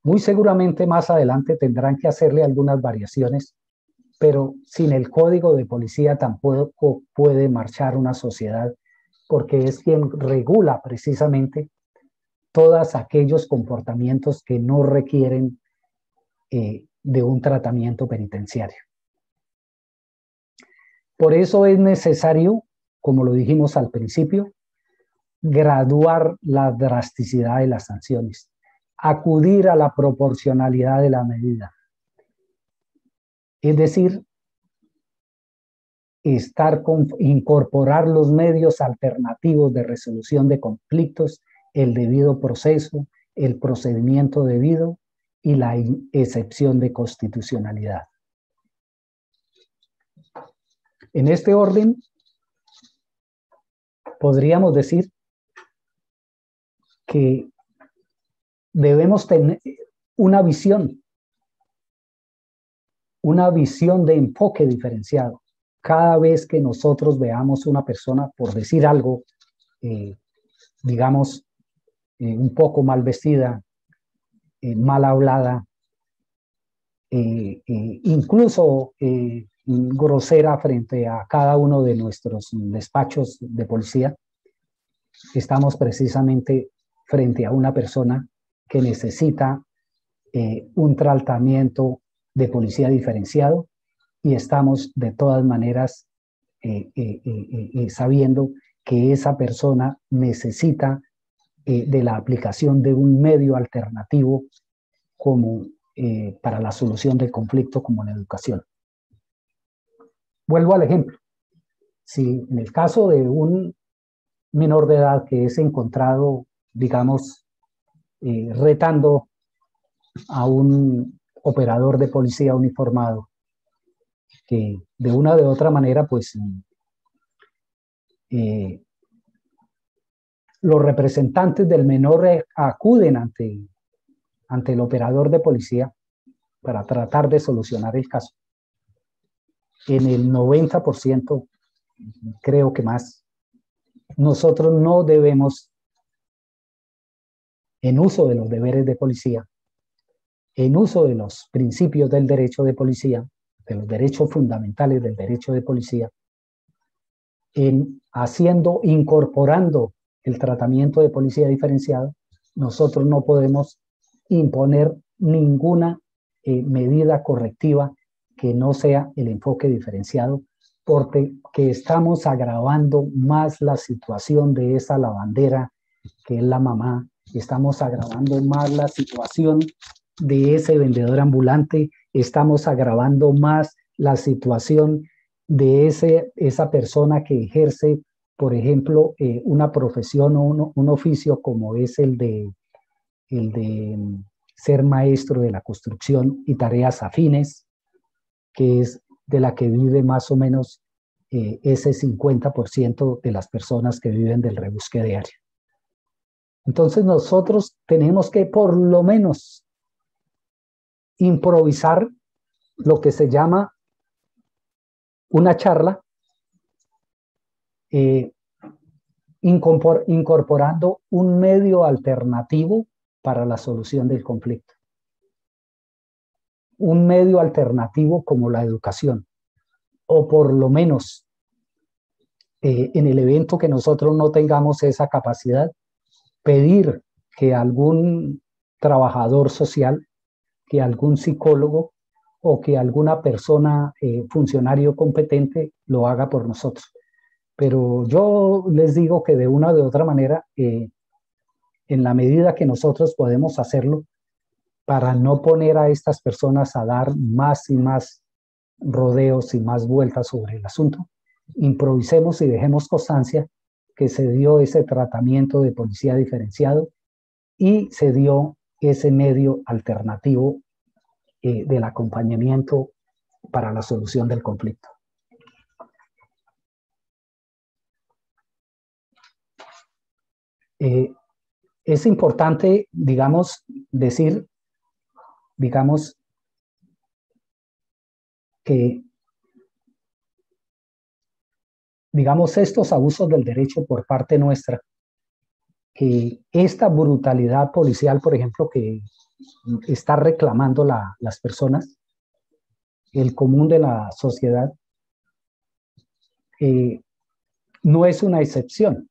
Muy seguramente más adelante tendrán que hacerle algunas variaciones, pero sin el código de policía tampoco puede marchar una sociedad, porque es quien regula precisamente todos aquellos comportamientos que no requieren de un tratamiento penitenciario. Por eso es necesario, como lo dijimos al principio, graduar la drasticidad de las sanciones, acudir a la proporcionalidad de la medida. Es decir, incorporar los medios alternativos de resolución de conflictos, el debido proceso, el procedimiento debido y la excepción de constitucionalidad. En este orden, podríamos decir que debemos tener una visión de enfoque diferenciado. Cada vez que nosotros veamos una persona, por decir algo, digamos, un poco mal vestida, mal hablada, incluso grosera frente a cada uno de nuestros despachos de policía, estamos precisamente frente a una persona que necesita un tratamiento de policía diferenciado, y estamos de todas maneras sabiendo que esa persona necesita de la aplicación de un medio alternativo como para la solución del conflicto, como la educación. Vuelvo al ejemplo. Si en el caso de un menor de edad que es encontrado, digamos, retando a un operador de policía uniformado, que de una o de otra manera, pues, los representantes del menor acuden ante el operador de policía para tratar de solucionar el caso. En el 90%, creo que más, nosotros no debemos, en uso de los deberes de policía, en uso de los principios del derecho de policía, de los derechos fundamentales del derecho de policía, incorporando el tratamiento de policía diferenciado, nosotros no podemos imponer ninguna medida correctiva que no sea el enfoque diferenciado, porque estamos agravando más la situación de esa lavandera que es la mamá, estamos agravando más la situación de ese vendedor ambulante, estamos agravando más la situación de esa persona que ejerce, por ejemplo, una profesión o un oficio como es el de ser maestro de la construcción y tareas afines, que es de la que vive más o menos ese 50% de las personas que viven del rebusque diario. Entonces nosotros tenemos que por lo menos improvisar lo que se llama una charla, incorporando un medio alternativo para la solución del conflicto. Un medio alternativo como la educación, o por lo menos en el evento que nosotros no tengamos esa capacidad, pedir que algún trabajador social, que algún psicólogo o que alguna persona, funcionario competente, lo haga por nosotros. Pero yo les digo que de una o de otra manera, en la medida que nosotros podemos hacerlo, para no poner a estas personas a dar más y más rodeos y más vueltas sobre el asunto, improvisemos y dejemos constancia que se dio ese tratamiento de policía diferenciado y se dio ese medio alternativo del acompañamiento para la solución del conflicto. Es importante, digamos, decir, digamos, que, digamos, estos abusos del derecho por parte nuestra, que esta brutalidad policial, por ejemplo, que está reclamando las personas, el común de la sociedad, no es una excepción,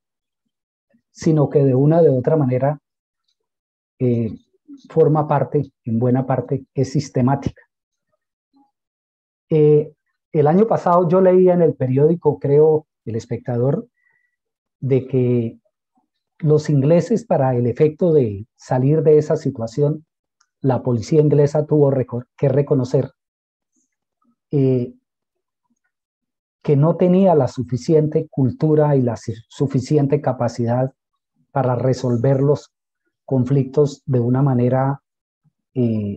sino que de una o de otra manera forma parte, en buena parte, es sistemática. El año pasado yo leía en el periódico, creo, El Espectador, de que los ingleses, para el efecto de salir de esa situación, la policía inglesa tuvo que reconocer que no tenía la suficiente cultura y la suficiente capacidad para resolver los conflictos de una manera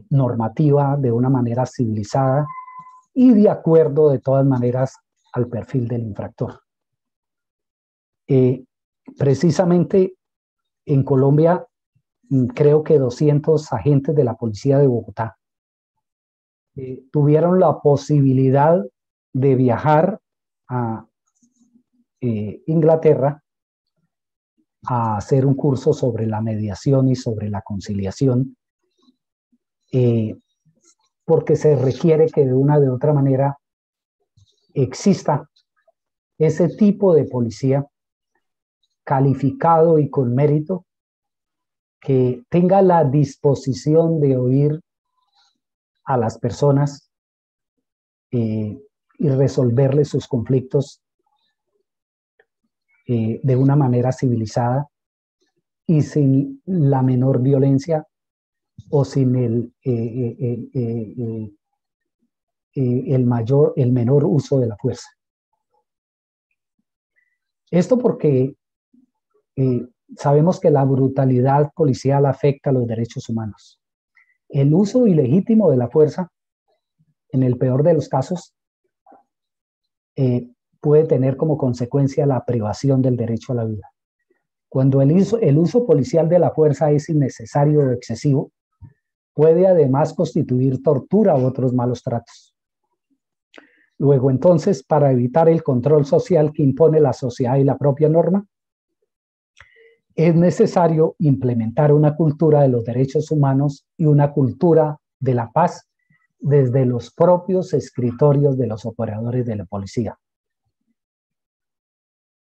normativa, de una manera civilizada y de acuerdo de todas maneras al perfil del infractor. Precisamente en Colombia, creo que 200 agentes de la policía de Bogotá tuvieron la posibilidad de viajar a Inglaterra a hacer un curso sobre la mediación y sobre la conciliación, porque se requiere que de una o de otra manera exista ese tipo de policía calificado y con mérito, que tenga la disposición de oír a las personas y resolverles sus conflictos de una manera civilizada y sin la menor violencia o sin el menor uso de la fuerza. Esto porque sabemos que la brutalidad policial afecta a los derechos humanos. El uso ilegítimo de la fuerza, en el peor de los casos, puede tener como consecuencia la privación del derecho a la vida. Cuando el uso policial de la fuerza es innecesario o excesivo, puede además constituir tortura u otros malos tratos. Luego, entonces, para evitar el control social que impone la sociedad y la propia norma, es necesario implementar una cultura de los derechos humanos y una cultura de la paz desde los propios escritorios de los operadores de la policía.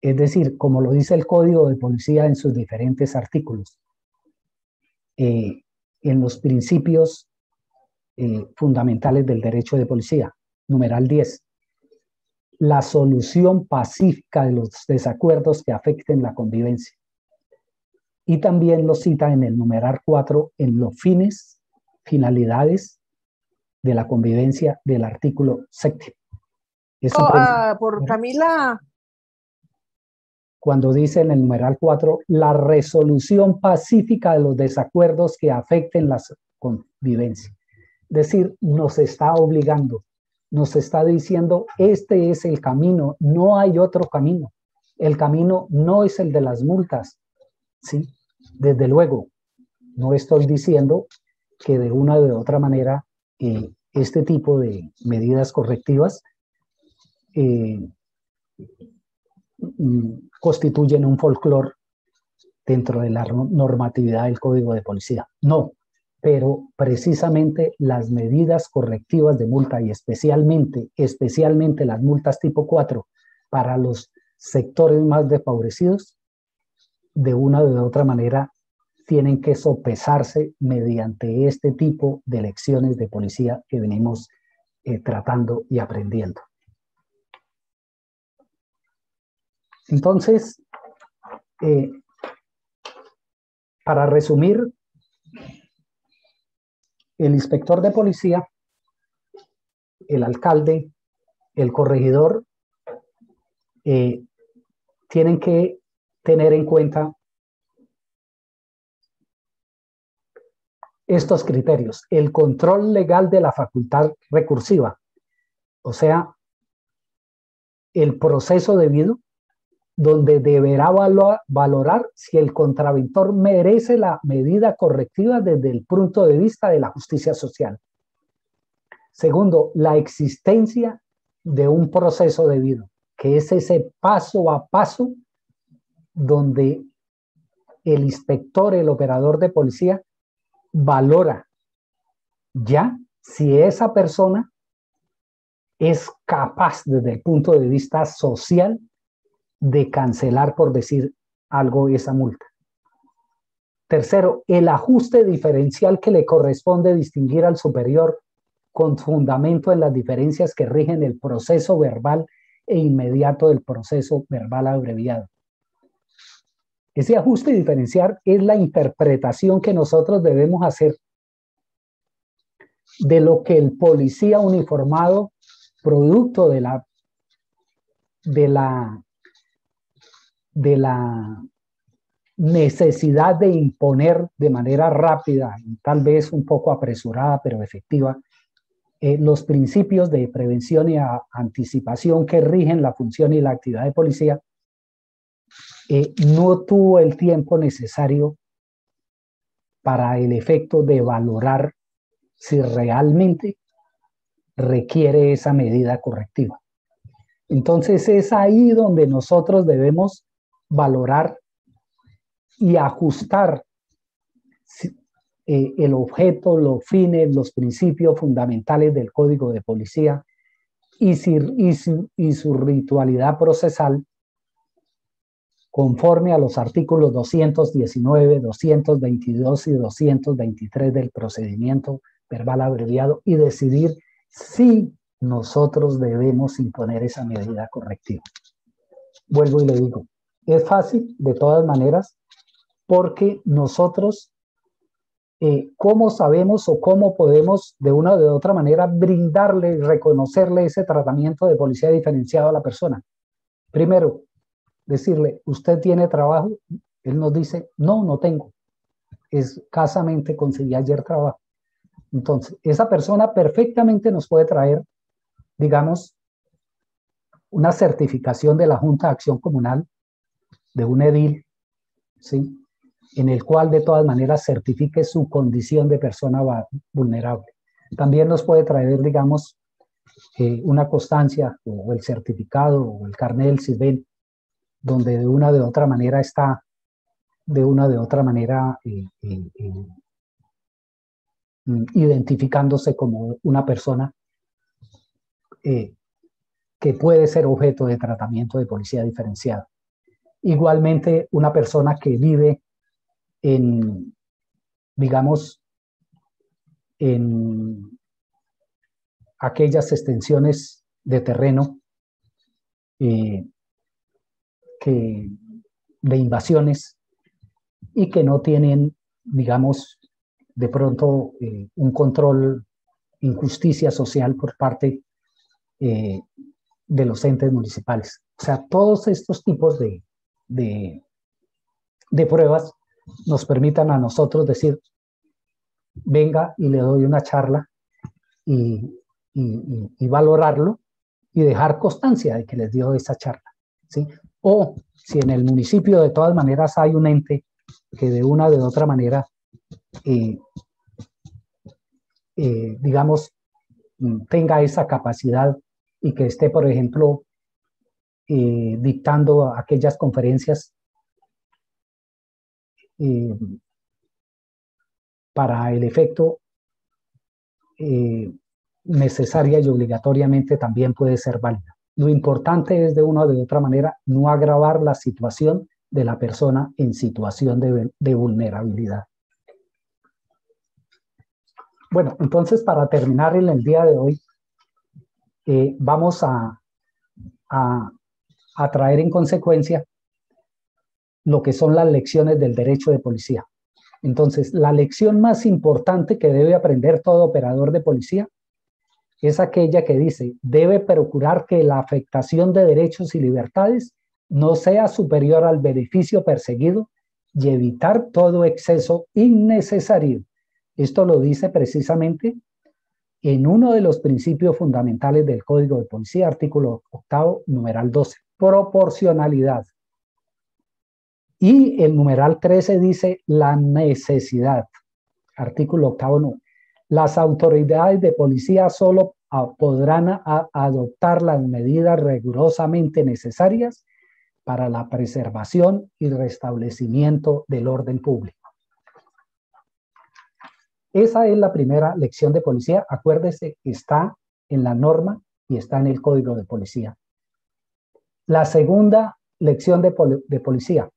Es decir, como lo dice el Código de Policía en sus diferentes artículos, en los principios fundamentales del derecho de policía, numeral 10, la solución pacífica de los desacuerdos que afecten la convivencia. Y también lo cita en el numeral 4 en los fines, finalidades de la convivencia del artículo 7. Por Camila. Cuando dice en el numeral 4, la resolución pacífica de los desacuerdos que afecten la convivencia. Es decir, nos está obligando, nos está diciendo, este es el camino, no hay otro camino. El camino no es el de las multas, ¿sí? Desde luego, no estoy diciendo que de una o de otra manera este tipo de medidas correctivas constituyen un folclore dentro de la normatividad del Código de Policía. No, pero precisamente las medidas correctivas de multa y especialmente las multas tipo 4 para los sectores más desfavorecidos, de una o de otra manera tienen que sopesarse mediante este tipo de lecciones de policía que venimos tratando y aprendiendo. Entonces, para resumir, el inspector de policía, el alcalde, el corregidor, tienen que tener en cuenta estos criterios: el control legal de la facultad recursiva, o sea, el proceso debido, donde deberá valorar si el contraventor merece la medida correctiva desde el punto de vista de la justicia social. Segundo, la existencia de un proceso debido, que es ese paso a paso donde el inspector, el operador de policía, valora ya si esa persona es capaz desde el punto de vista social de cancelar, por decir algo, esa multa. Tercero, el ajuste diferencial que le corresponde distinguir al superior con fundamento en las diferencias que rigen el proceso verbal e inmediato del proceso verbal abreviado. Ese ajuste diferencial es la interpretación que nosotros debemos hacer de lo que el policía uniformado, producto de la necesidad de imponer de manera rápida y tal vez un poco apresurada pero efectiva los principios de prevención y anticipación que rigen la función y la actividad de policía, no tuvo el tiempo necesario para el efecto de valorar si realmente requiere esa medida correctiva. Entonces es ahí donde nosotros debemos valorar y ajustar el objeto, los fines, los principios fundamentales del Código de Policía y su ritualidad procesal conforme a los artículos 219, 222 y 223 del procedimiento verbal abreviado y decidir si nosotros debemos imponer esa medida correctiva. Vuelvo y le digo, es fácil de todas maneras porque nosotros, ¿cómo sabemos o cómo podemos de una o de otra manera brindarle y reconocerle ese tratamiento de policía diferenciado a la persona? Primero, decirle, ¿usted tiene trabajo? Él nos dice, no, no tengo. Escasamente conseguí ayer trabajo. Entonces, esa persona perfectamente nos puede traer, digamos, una certificación de la Junta de Acción Comunal, de un edil, ¿sí?, en el cual de todas maneras certifique su condición de persona vulnerable. También nos puede traer, digamos, una constancia o el certificado o el carnet del CISBEN, donde de una o de otra manera está, de una o de otra manera, identificándose como una persona que puede ser objeto de tratamiento de policía diferenciado. Igualmente, una persona que vive en, digamos, en aquellas extensiones de terreno de invasiones y que no tienen, digamos, de pronto un control, injusticia social por parte de los entes municipales. O sea, todos estos tipos de pruebas nos permitan a nosotros decir, venga y le doy una charla y valorarlo y dejar constancia de que les dio esa charla, ¿sí? O si en el municipio de todas maneras hay un ente que de una o de otra manera, digamos, tenga esa capacidad y que esté, por ejemplo, dictando aquellas conferencias para el efecto necesaria y obligatoriamente también puede ser válida. Lo importante es de una o de otra manera no agravar la situación de la persona en situación de vulnerabilidad. Bueno, entonces para terminar en el día de hoy, vamos a traer en consecuencia lo que son las lecciones del derecho de policía. Entonces, la lección más importante que debe aprender todo operador de policía es aquella que dice, debe procurar que la afectación de derechos y libertades no sea superior al beneficio perseguido y evitar todo exceso innecesario. Esto lo dice precisamente en uno de los principios fundamentales del Código de Policía, artículo 8, numeral 12, proporcionalidad. Y el numeral 13 dice la necesidad, artículo 8, no. Las autoridades de policía solo podrán adoptar las medidas rigurosamente necesarias para la preservación y restablecimiento del orden público. Esa es la primera lección de policía. Acuérdese, está en la norma y está en el Código de Policía. La segunda lección de policía.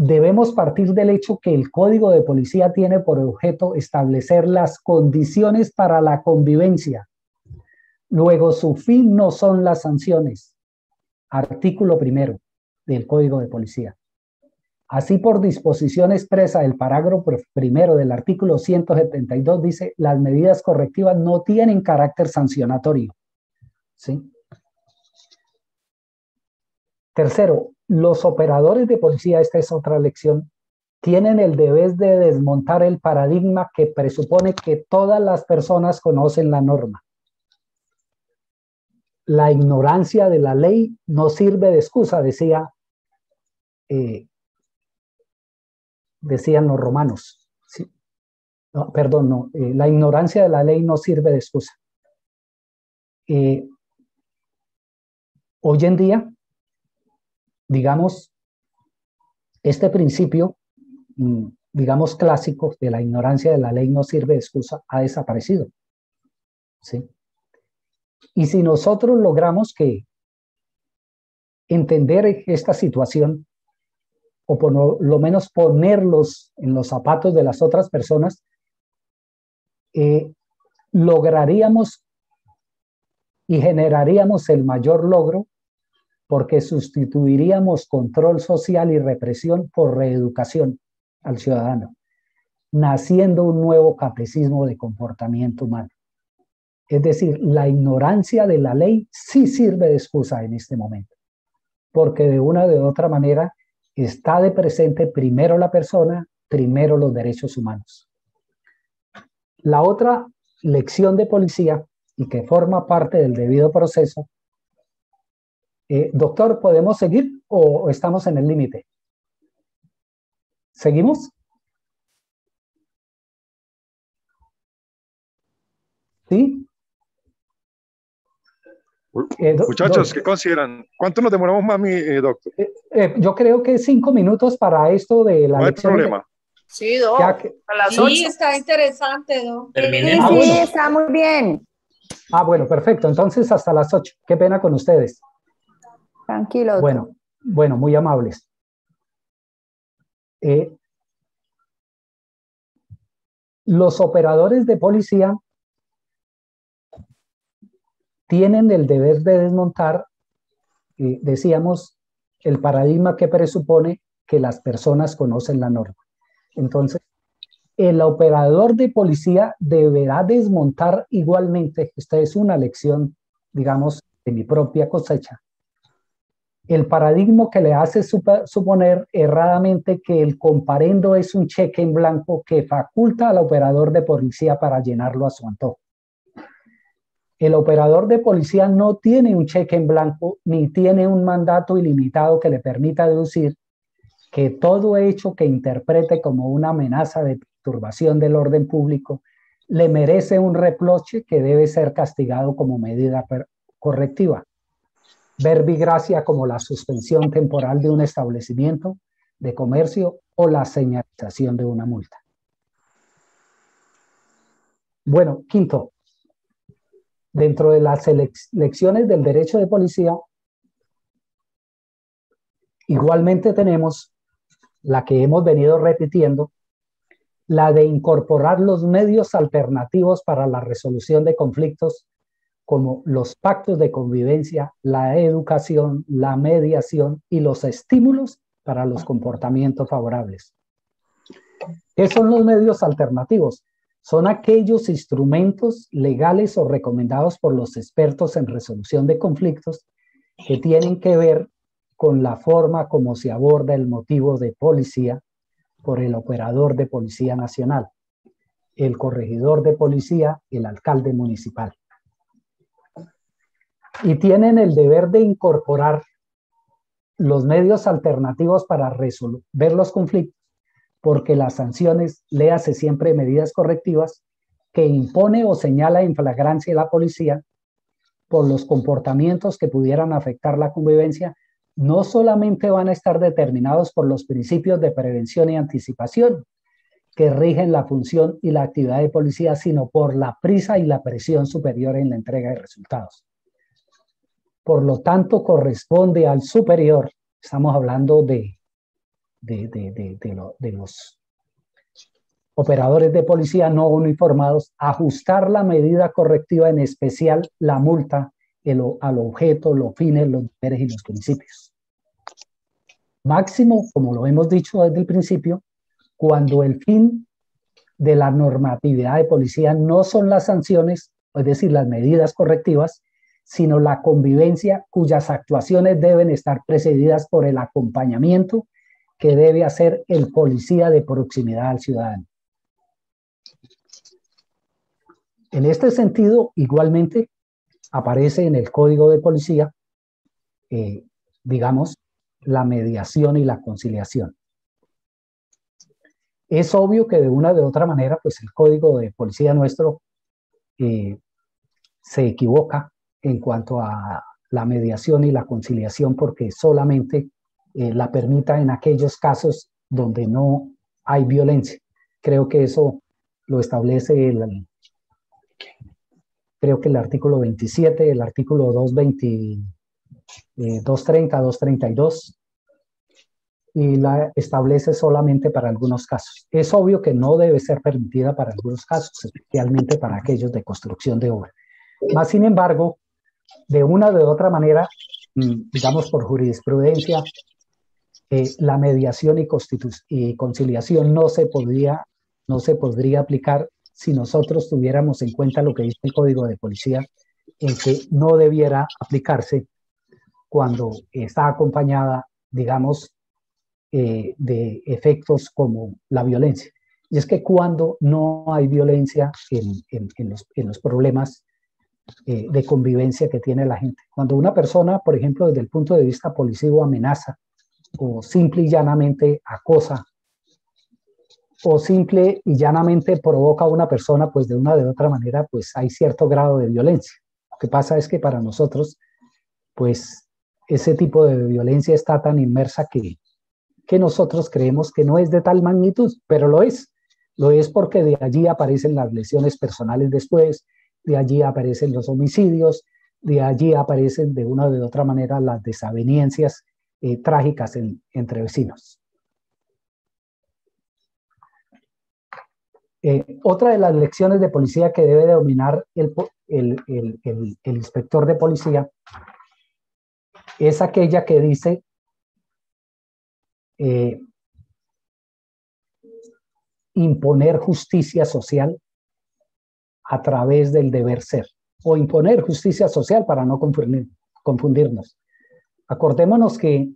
Debemos partir del hecho que el Código de Policía tiene por objeto establecer las condiciones para la convivencia. Luego, su fin no son las sanciones. Artículo 1 del Código de Policía. Así, por disposición expresa del parágrafo 1 del artículo 172, dice, las medidas correctivas no tienen carácter sancionatorio. ¿Sí? Tercero, los operadores de policía, esta es otra lección, tienen el deber de desmontar el paradigma que presupone que todas las personas conocen la norma. La ignorancia de la ley no sirve de excusa, decían los romanos. ¿Sí? No, perdón, no, la ignorancia de la ley no sirve de excusa. Hoy en día, digamos, este principio, digamos, clásico de la ignorancia de la ley no sirve de excusa, ha desaparecido. ¿Sí? Y si nosotros logramos entender esta situación, o por lo menos ponerlos en los zapatos de las otras personas, lograríamos y generaríamos el mayor logro, porque sustituiríamos control social y represión por reeducación al ciudadano, naciendo un nuevo catecismo de comportamiento humano. Es decir, la ignorancia de la ley sí sirve de excusa en este momento, porque de una u otra manera está de presente primero la persona, primero los derechos humanos. La otra lección de policía, y que forma parte del debido proceso, doctor, ¿podemos seguir o estamos en el límite? ¿Seguimos? ¿Sí? Muchachos, ¿qué consideran? ¿Cuánto nos demoramos más, doctor? Yo creo que 5 minutos para esto de la lección. No hay problema. Sí, Doc. A las 8. Sí, está interesante, Doc. Sí, bueno. está muy bien. Bueno, perfecto. Entonces, hasta las 8. Qué pena con ustedes. Tranquilo. Bueno, muy amables. Los operadores de policía tienen el deber de desmontar, decíamos, el paradigma que presupone que las personas conocen la norma. Entonces, el operador de policía deberá desmontar igualmente, esta es una lección, digamos, de mi propia cosecha, el paradigma que le hace suponer erradamente que el comparendo es un cheque en blanco que faculta al operador de policía para llenarlo a su antojo. El operador de policía no tiene un cheque en blanco ni tiene un mandato ilimitado que le permita deducir que todo hecho que interprete como una amenaza de perturbación del orden público le merece un reproche que debe ser castigado como medida correctiva. Verbi gracia como la suspensión temporal de un establecimiento de comercio o la señalización de una multa. Bueno, quinto, dentro de las lecciones del derecho de policía, igualmente tenemos la que hemos venido repitiendo, la de incorporar los medios alternativos para la resolución de conflictos, como los pactos de convivencia, la educación, la mediación y los estímulos para los comportamientos favorables. ¿Qué son los medios alternativos? Son aquellos instrumentos legales o recomendados por los expertos en resolución de conflictos que tienen que ver con la forma como se aborda el motivo de policía por el operador de policía nacional, el corregidor de policía, el alcalde municipal. Y tienen el deber de incorporar los medios alternativos para resolver los conflictos, porque las sanciones, léase siempre medidas correctivas, que impone o señala en flagrancia la policía por los comportamientos que pudieran afectar la convivencia, no solamente van a estar determinados por los principios de prevención y anticipación que rigen la función y la actividad de policía, sino por la prisa y la presión superior en la entrega de resultados. Por lo tanto, corresponde al superior, estamos hablando de los operadores de policía no uniformados, ajustar la medida correctiva, en especial la multa, al objeto, los fines, los deberes y los principios. Máximo, como lo hemos dicho desde el principio, cuando el fin de la normatividad de policía no son las sanciones, es decir, las medidas correctivas, sino la convivencia, cuyas actuaciones deben estar precedidas por el acompañamiento que debe hacer el policía de proximidad al ciudadano. En este sentido, igualmente, aparece en el Código de Policía, digamos, la mediación y la conciliación. Es obvio que de una u otra manera, pues el Código de Policía nuestro se equivoca en cuanto a la mediación y la conciliación, porque solamente la permita en aquellos casos donde no hay violencia. Creo que eso lo establece creo que el artículo 27, el artículo 230, 232, y la establece solamente para algunos casos. Es obvio que no debe ser permitida para algunos casos, especialmente para aquellos de construcción de obra. Más sin embargo, de una u otra manera, digamos por jurisprudencia, la mediación y conciliación no se podría aplicar si nosotros tuviéramos en cuenta lo que dice el Código de Policía, en que no debiera aplicarse cuando está acompañada, digamos, de efectos como la violencia. Y es que cuando no hay violencia en los problemas de convivencia que tiene la gente, cuando una persona, por ejemplo, desde el punto de vista policivo amenaza, o simple y llanamente acosa, o simple y llanamente provoca a una persona, pues de una de otra manera, pues hay cierto grado de violencia. Lo que pasa es que para nosotros, pues ese tipo de violencia está tan inmersa que nosotros creemos que no es de tal magnitud, pero lo es. Lo es porque de allí aparecen las lesiones personales después, de allí aparecen los homicidios, de allí aparecen de una o de otra manera las desavenencias trágicas entre vecinos. Otra de las lecciones de policía que debe dominar el inspector de policía es aquella que dice imponer justicia social a través del deber ser, o imponer justicia social para no confundirnos. Acordémonos que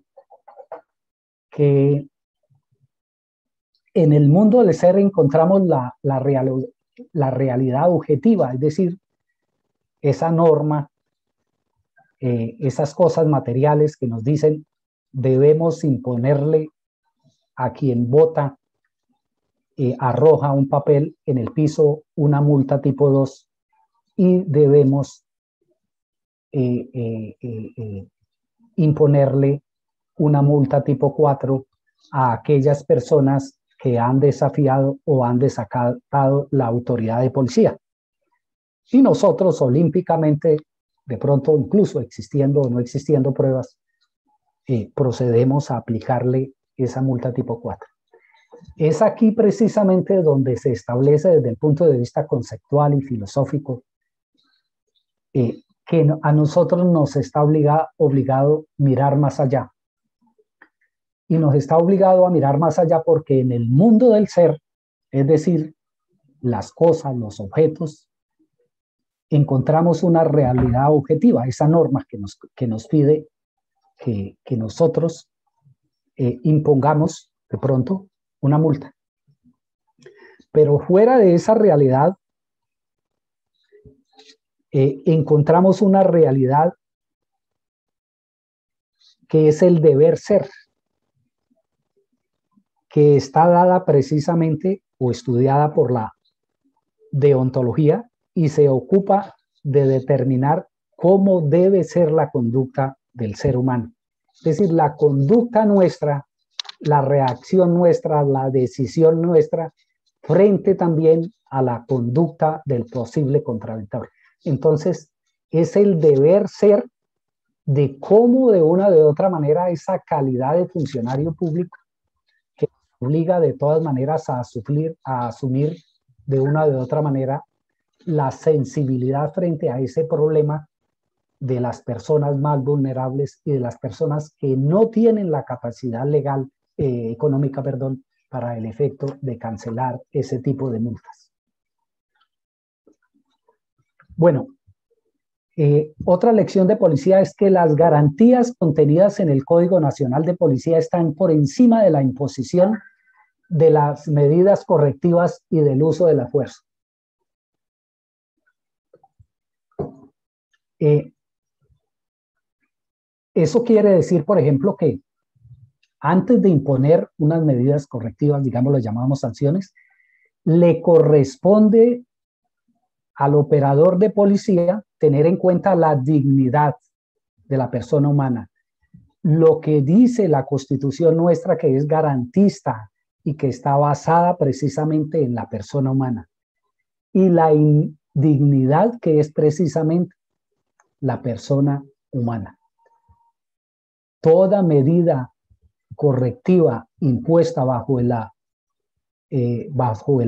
en el mundo del ser encontramos la realidad objetiva, es decir, esa norma, esas cosas materiales que nos dicen debemos imponerle a quien vota, arroja un papel en el piso, una multa tipo 2, y debemos imponerle una multa tipo 4 a aquellas personas que han desafiado o han desacatado la autoridad de policía. Y nosotros olímpicamente, de pronto incluso existiendo o no existiendo pruebas, procedemos a aplicarle esa multa tipo 4. Es aquí precisamente donde se establece desde el punto de vista conceptual y filosófico que a nosotros nos está obligado a mirar más allá. Y nos está obligado a mirar más allá porque en el mundo del ser, es decir, las cosas, los objetos, encontramos una realidad objetiva, esa norma que nos pide que nosotros impongamos de pronto una multa. Pero fuera de esa realidad, encontramos una realidad que es el deber ser, que está dada precisamente o estudiada por la deontología y se ocupa de determinar cómo debe ser la conducta del ser humano. Es decir, la conducta nuestra, la reacción nuestra, la decisión nuestra, frente también a la conducta del posible contraventor. Entonces, es el deber ser de cómo de una o de otra manera esa calidad de funcionario público que obliga de todas maneras a asumir de una o de otra manera la sensibilidad frente a ese problema de las personas más vulnerables y de las personas que no tienen la capacidad legal, económica, perdón, para el efecto de cancelar ese tipo de multas. Bueno, otra lección de policía es que las garantías contenidas en el Código Nacional de Policía están por encima de la imposición de las medidas correctivas y del uso de la fuerza. Eso quiere decir, por ejemplo, que antes de imponer unas medidas correctivas, digamos, las llamamos sanciones, le corresponde al operador de policía tener en cuenta la dignidad de la persona humana. Lo que dice la Constitución nuestra, que es garantista y que está basada precisamente en la persona humana. Y la indignidad, que es precisamente la persona humana. Toda medida correctiva impuesta bajo el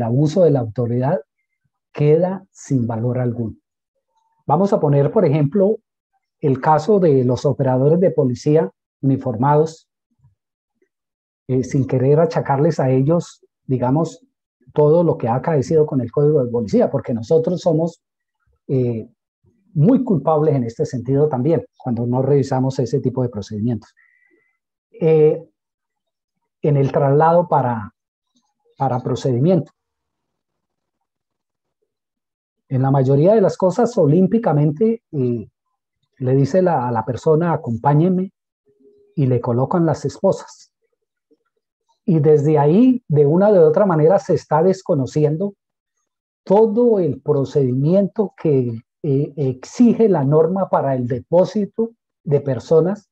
abuso de la autoridad queda sin valor alguno. Vamos a poner, por ejemplo, el caso de los operadores de policía uniformados, sin querer achacarles a ellos, digamos, todo lo que ha acaecido con el Código de Policía, porque nosotros somos muy culpables en este sentido también, cuando no revisamos ese tipo de procedimientos. En el traslado para procedimiento. En la mayoría de las cosas, olímpicamente, le dice a la persona, acompáñenme, y le colocan las esposas. Y desde ahí, de una o de otra manera, se está desconociendo todo el procedimiento que exige la norma para el depósito de personas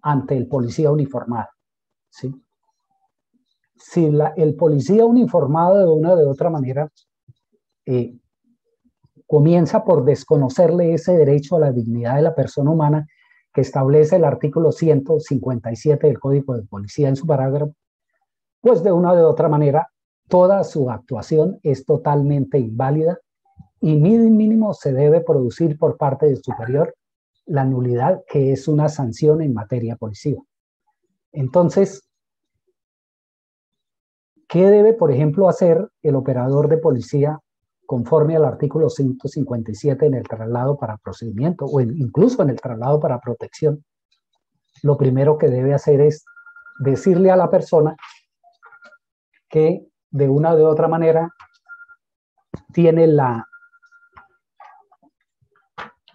ante el policía uniformado, ¿sí? Si el policía uniformado de una o de otra manera comienza por desconocerle ese derecho a la dignidad de la persona humana que establece el artículo 157 del Código de Policía en su parágrafo, pues de una o de otra manera toda su actuación es totalmente inválida y mínimo se debe producir por parte del superior la nulidad, que es una sanción en materia policiva. Entonces, ¿qué debe, por ejemplo, hacer el operador de policía conforme al artículo 157 en el traslado para procedimiento o incluso en el traslado para protección? Lo primero que debe hacer es decirle a la persona que de una o de otra manera tiene la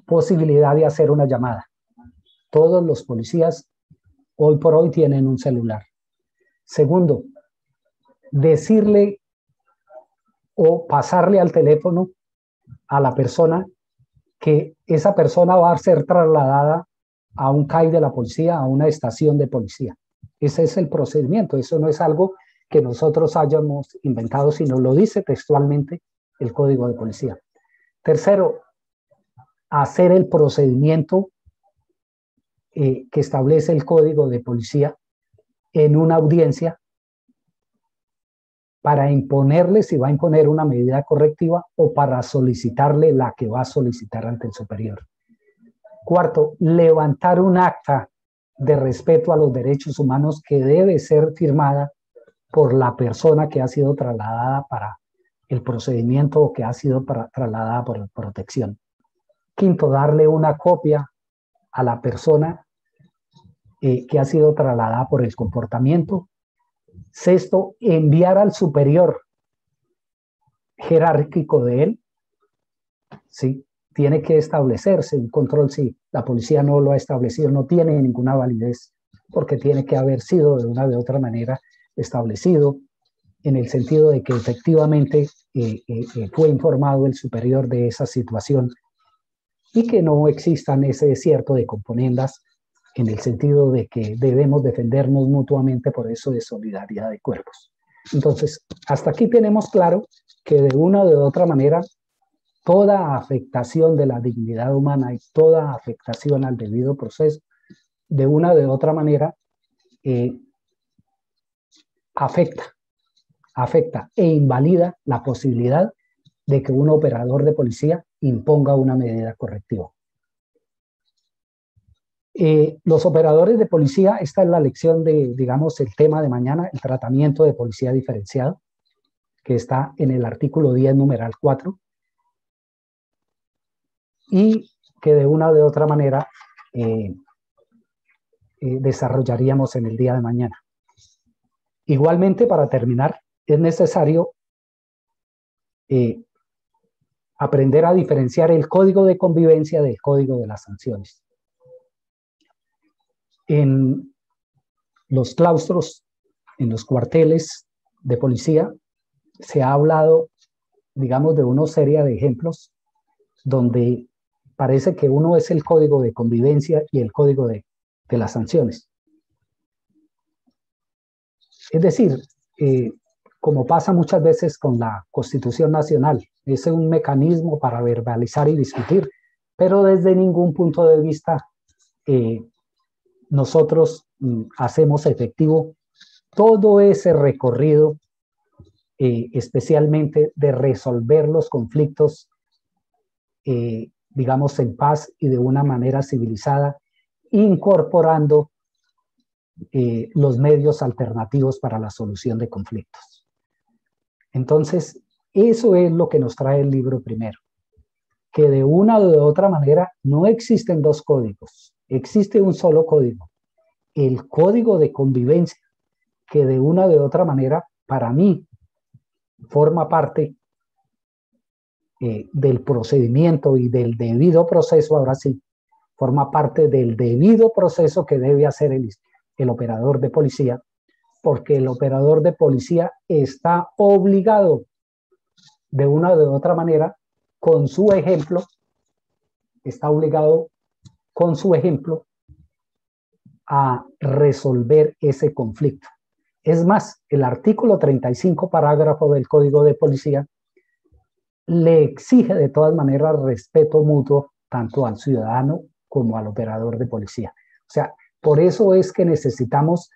posibilidad de hacer una llamada. Todos los policías hoy por hoy tienen un celular. Segundo, decirle o pasarle al teléfono a la persona que esa persona va a ser trasladada a un CAI de la policía, a una estación de policía. Ese es el procedimiento, eso no es algo que nosotros hayamos inventado, sino lo dice textualmente el Código de Policía. Tercero, hacer el procedimiento que establece el Código de Policía en una audiencia para imponerle si va a imponer una medida correctiva o para solicitarle la que va a solicitar ante el superior. Cuarto, levantar un acta de respeto a los derechos humanos que debe ser firmada por la persona que ha sido trasladada para el procedimiento o que ha sido trasladada por protección. Quinto, darle una copia a la persona que ha sido trasladada por el comportamiento. Sexto, enviar al superior jerárquico de él, ¿sí? Tiene que establecerse un control. Si la policía no lo ha establecido, no tiene ninguna validez, porque tiene que haber sido de una u otra manera establecido en el sentido de que efectivamente fue informado el superior de esa situación y que no existan ese desierto de componendas en el sentido de que debemos defendernos mutuamente por eso de solidaridad de cuerpos. Entonces, hasta aquí tenemos claro que de una o de otra manera toda afectación de la dignidad humana y toda afectación al debido proceso, de una o de otra manera, afecta e invalida la posibilidad de que un operador de policía imponga una medida correctiva. Los operadores de policía, esta es la lección de, digamos, el tema de mañana, el tratamiento de policía diferenciado, que está en el artículo 10, numeral 4, y que de una o de otra manera desarrollaríamos en el día de mañana. Igualmente, para terminar, es necesario aprender a diferenciar el código de convivencia del código de las sanciones. En los claustros, en los cuarteles de policía, se ha hablado, digamos, de una serie de ejemplos donde parece que uno es el código de convivencia y el código de las sanciones. Es decir, como pasa muchas veces con la Constitución Nacional, es un mecanismo para verbalizar y discutir, pero desde ningún punto de vista nosotros hacemos efectivo todo ese recorrido, especialmente de resolver los conflictos, digamos, en paz y de una manera civilizada, incorporando los medios alternativos para la solución de conflictos. Entonces, eso es lo que nos trae el libro primero, que de una o de otra manera no existen dos códigos, existe un solo código, el código de convivencia, que de una o de otra manera, para mí, forma parte del procedimiento y del debido proceso, ahora sí, forma parte del debido proceso que debe hacer el operador de policía, porque el operador de policía está obligado de una o de otra manera, con su ejemplo, está obligado con su ejemplo a resolver ese conflicto. Es más, el artículo 35, parágrafo del Código de Policía, le exige de todas maneras respeto mutuo tanto al ciudadano como al operador de policía. O sea, por eso es que necesitamos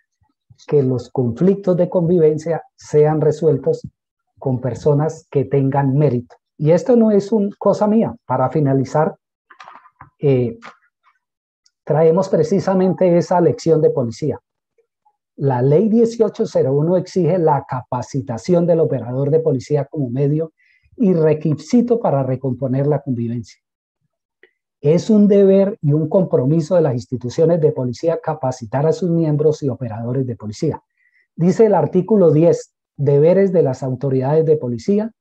que los conflictos de convivencia sean resueltos con personas que tengan mérito. Y esto no es una cosa mía. Para finalizar, traemos precisamente esa lección de policía. La ley 1801 exige la capacitación del operador de policía como medio y requisito para recomponer la convivencia. Es un deber y un compromiso de las instituciones de policía capacitar a sus miembros y operadores de policía. Dice el artículo 10, deberes de las autoridades de policía,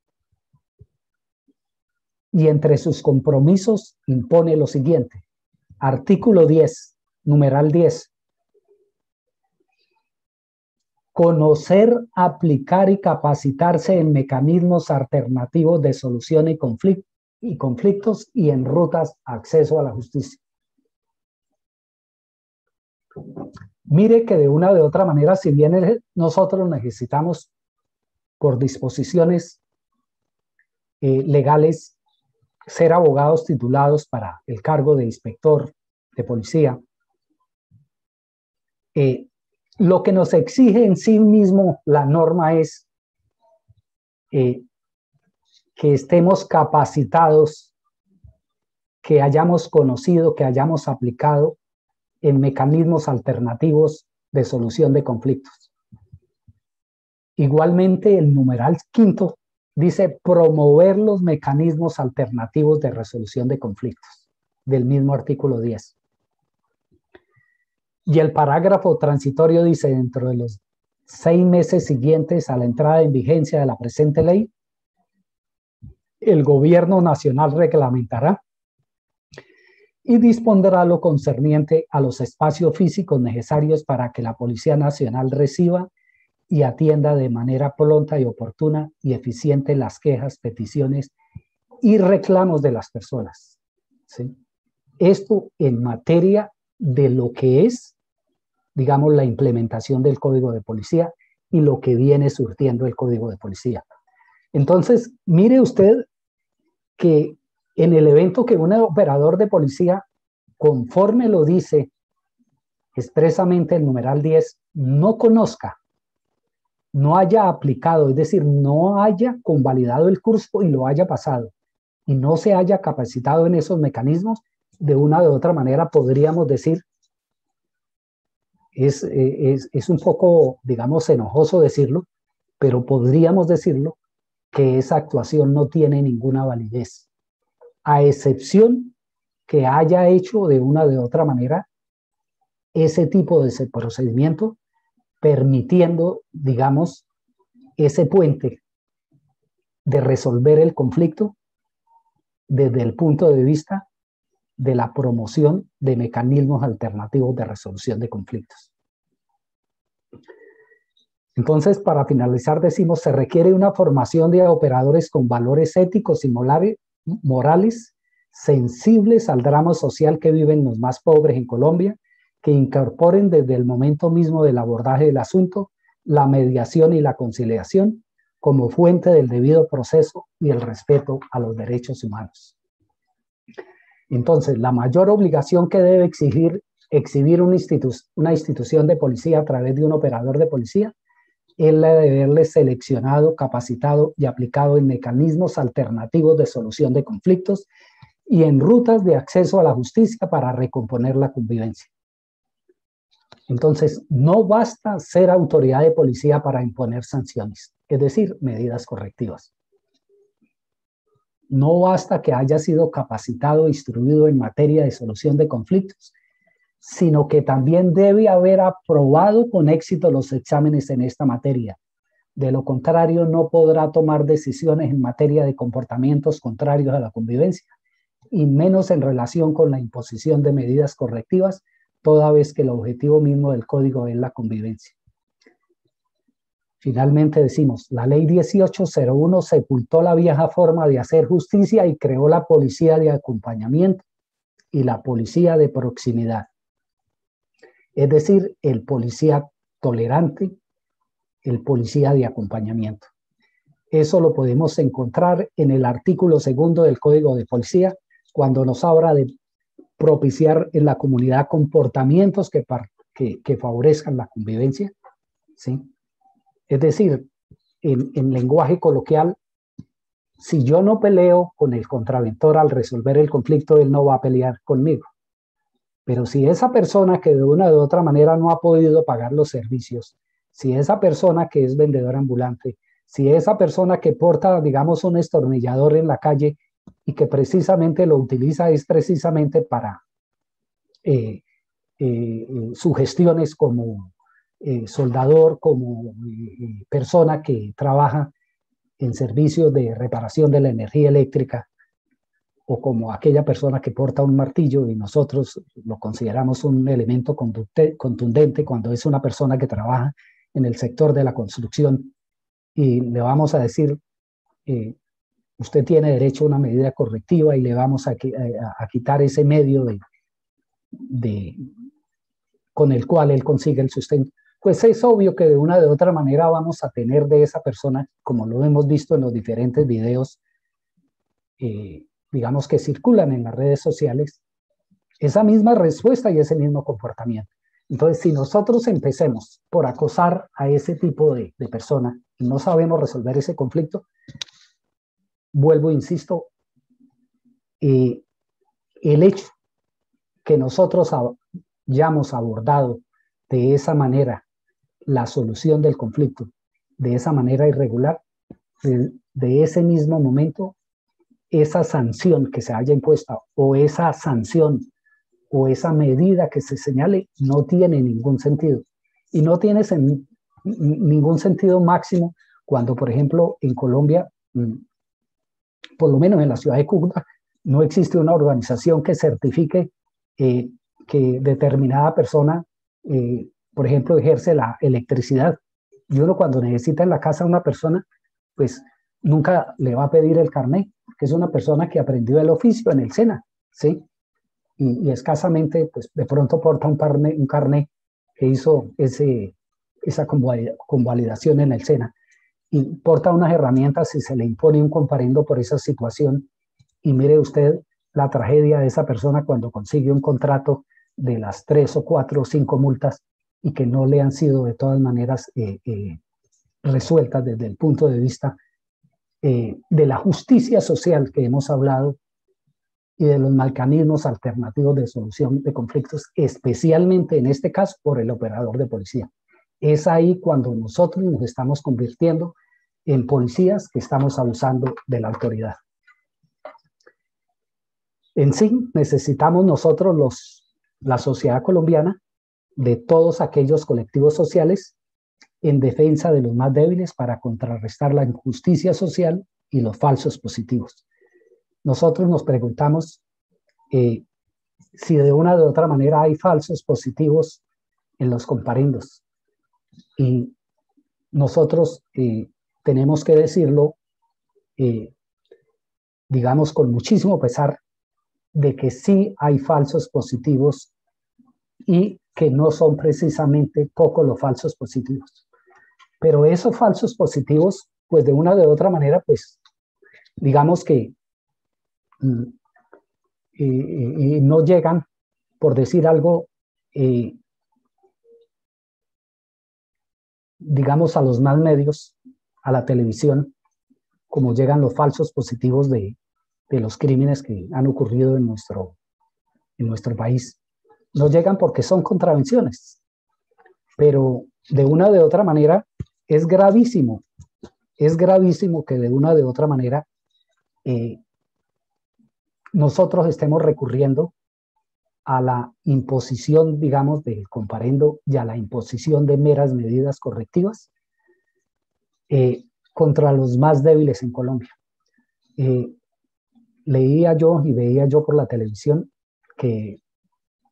y entre sus compromisos impone lo siguiente. Artículo 10, numeral 10. Conocer, aplicar y capacitarse en mecanismos alternativos de solución y conflictos y en rutas a acceso a la justicia. Mire que de una o de otra manera, si bien nosotros necesitamos por disposiciones legales ser abogados titulados para el cargo de inspector de policía, lo que nos exige en sí mismo la norma es que estemos capacitados, que hayamos conocido, que hayamos aplicado en mecanismos alternativos de solución de conflictos. Igualmente, el numeral 5 dice promover los mecanismos alternativos de resolución de conflictos, del mismo artículo 10. Y el parágrafo transitorio dice, dentro de los 6 meses siguientes a la entrada en vigencia de la presente ley, el gobierno nacional reglamentará y dispondrá lo concerniente a los espacios físicos necesarios para que la Policía Nacional reciba y atienda de manera pronta y oportuna y eficiente las quejas, peticiones y reclamos de las personas. ¿Sí? Esto en materia de lo que es, digamos, la implementación del Código de Policía y lo que viene surtiendo el Código de Policía. Entonces, mire usted que en el evento que un operador de policía, conforme lo dice expresamente el numeral 10, no conozca, no haya aplicado, es decir, no haya convalidado el curso y lo haya pasado, y no se haya capacitado en esos mecanismos, de una u otra manera podríamos decir, es un poco, digamos, enojoso decirlo, pero podríamos decirlo, que esa actuación no tiene ninguna validez, a excepción que haya hecho de una u otra manera ese tipo de procedimiento, permitiendo, digamos, ese puente de resolver el conflicto desde el punto de vista de la promoción de mecanismos alternativos de resolución de conflictos. Entonces, para finalizar, decimos, se requiere una formación de operadores con valores éticos y morales sensibles al drama social que viven los más pobres en Colombia, que incorporen desde el momento mismo del abordaje del asunto la mediación y la conciliación como fuente del debido proceso y el respeto a los derechos humanos. Entonces, la mayor obligación que debe exhibir una institución de policía a través de un operador de policía es la de haberle seleccionado, capacitado y aplicado en mecanismos alternativos de solución de conflictos y en rutas de acceso a la justicia para recomponer la convivencia. Entonces, no basta ser autoridad de policía para imponer sanciones, es decir, medidas correctivas. No basta que haya sido capacitado e instruido en materia de solución de conflictos, sino que también debe haber aprobado con éxito los exámenes en esta materia. De lo contrario, no podrá tomar decisiones en materia de comportamientos contrarios a la convivencia, y menos en relación con la imposición de medidas correctivas, toda vez que el objetivo mismo del código es la convivencia. Finalmente decimos, la ley 1801 sepultó la vieja forma de hacer justicia y creó la policía de acompañamiento y la policía de proximidad. Es decir, el policía tolerante, el policía de acompañamiento. Eso lo podemos encontrar en el artículo 2 del Código de Policía, cuando nos habla de propiciar en la comunidad comportamientos que favorezcan la convivencia, ¿sí? Es decir, en lenguaje coloquial, si yo no peleo con el contraventor al resolver el conflicto, él no va a pelear conmigo. Pero si esa persona que de una u otra manera no ha podido pagar los servicios, si esa persona que es vendedor ambulante, si esa persona que porta, digamos, un destornillador en la calle y que precisamente lo utiliza es precisamente para sugestiones como soldador, como persona que trabaja en servicios de reparación de la energía eléctrica, o como aquella persona que porta un martillo y nosotros lo consideramos un elemento contundente cuando es una persona que trabaja en el sector de la construcción y le vamos a decir, usted tiene derecho a una medida correctiva y le vamos a quitar ese medio con el cual él consigue el sustento. Pues es obvio que de una u otra manera vamos a tener de esa persona, como lo hemos visto en los diferentes videos, digamos que circulan en las redes sociales, esa misma respuesta y ese mismo comportamiento. Entonces, si nosotros empecemos por acosar a ese tipo de persona no sabemos resolver ese conflicto, vuelvo, insisto, el hecho que nosotros hayamos abordado de esa manera la solución del conflicto, de esa manera irregular, de ese mismo momento, esa sanción que se haya impuesto o esa sanción o esa medida que se señale no tiene ningún sentido. Y no tiene ningún sentido máximo cuando, por ejemplo, en Colombia, por lo menos en la ciudad de Cúcuta, no existe una organización que certifique que determinada persona, por ejemplo, ejerce la electricidad. Y uno cuando necesita en la casa a una persona, pues nunca le va a pedir el carnet, que es una persona que aprendió el oficio en el SENA, ¿sí? Y escasamente, pues de pronto porta un carnet que hizo esa convalidación en el SENA, y porta unas herramientas y se le impone un comparendo por esa situación. Y mire usted la tragedia de esa persona cuando consigue un contrato de las 3 o 4 o 5 multas y que no le han sido de todas maneras resueltas desde el punto de vista de la justicia social que hemos hablado y de los mecanismos alternativos de solución de conflictos, especialmente en este caso por el operador de policía. Es ahí cuando nosotros nos estamos convirtiendo en policías que estamos abusando de la autoridad. En sí, necesitamos nosotros, la sociedad colombiana, de todos aquellos colectivos sociales en defensa de los más débiles para contrarrestar la injusticia social y los falsos positivos. Nosotros nos preguntamos si de una u otra manera hay falsos positivos en los comparendos. Y nosotros tenemos que decirlo, digamos, con muchísimo pesar, de que sí hay falsos positivos y que no son precisamente pocos los falsos positivos. Pero esos falsos positivos, pues de una u otra manera, pues digamos que no llegan, por decir algo, digamos, a los más medios, a la televisión, como llegan los falsos positivos de los crímenes que han ocurrido en nuestro país. No llegan porque son contravenciones, pero de una u otra manera es gravísimo que de una u otra manera nosotros estemos recurriendo a la imposición, digamos, del comparendo y a la imposición de meras medidas correctivas contra los más débiles en Colombia. Leía yo y veía yo por la televisión que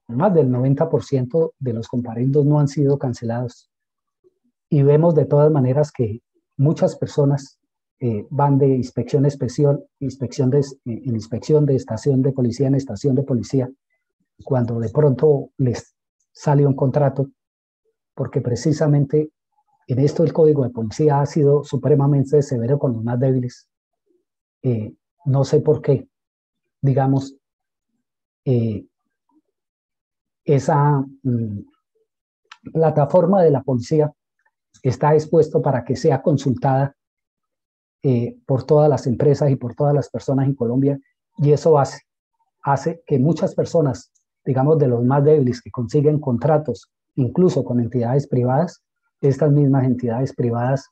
más del 90% de los comparendos no han sido cancelados. Y vemos de todas maneras que muchas personas van de inspección especial, inspección de estación de policía en estación de policía, cuando de pronto les sale un contrato, porque precisamente en esto el Código de Policía ha sido supremamente severo con los más débiles. No sé por qué, digamos, esa plataforma de la policía está expuesto para que sea consultada por todas las empresas y por todas las personas en Colombia, y eso hace que muchas personas, digamos, de los más débiles que consiguen contratos, incluso con entidades privadas, estas mismas entidades privadas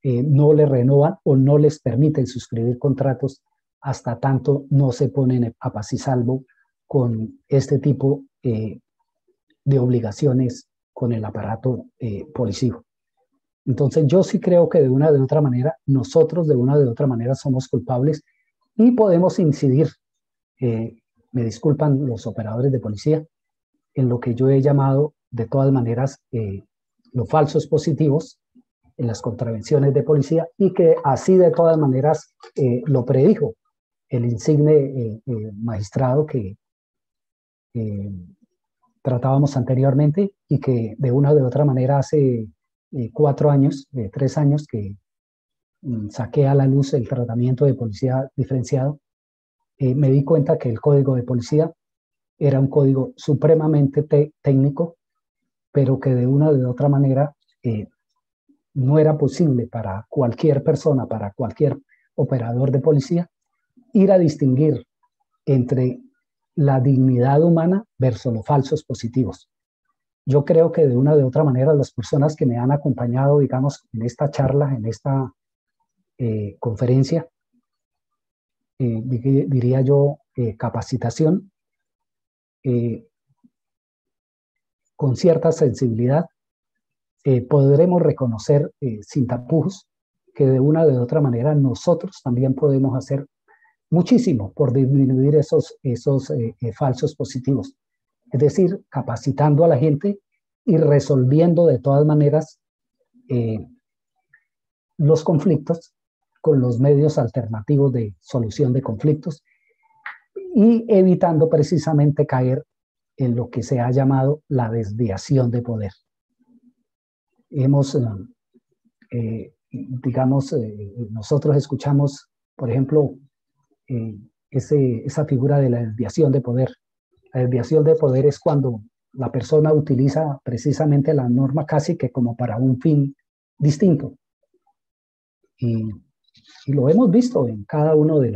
no les renovan o no les permiten suscribir contratos hasta tanto no se ponen a paz y salvo con este tipo de obligaciones con el aparato policivo. Entonces yo sí creo que de una u otra manera, nosotros de una u otra manera somos culpables y podemos incidir, me disculpan los operadores de policía, en lo que yo he llamado de todas maneras los falsos positivos en las contravenciones de policía, y que así de todas maneras lo predijo el insigne magistrado que tratábamos anteriormente, y que de una u otra manera hace 4 años, 3 años que saqué a la luz el tratamiento de policía diferenciado, me di cuenta que el código de policía era un código supremamente técnico, pero que de una u otra manera no era posible para cualquier persona, para cualquier operador de policía, ir a distinguir entre la dignidad humana versus los falsos positivos. Yo creo que de una u otra manera las personas que me han acompañado, digamos, en esta charla, en esta conferencia, diría yo, capacitación, con cierta sensibilidad, podremos reconocer sin tapujos que de una u otra manera nosotros también podemos hacer muchísimo por disminuir esos falsos positivos. Es decir, capacitando a la gente y resolviendo de todas maneras los conflictos con los medios alternativos de solución de conflictos y evitando precisamente caer en lo que se ha llamado la desviación de poder. Nosotros escuchamos, por ejemplo, esa figura de la desviación de poder. La desviación de poder es cuando la persona utiliza precisamente la norma casi que como para un fin distinto. Y lo hemos visto en cada uno de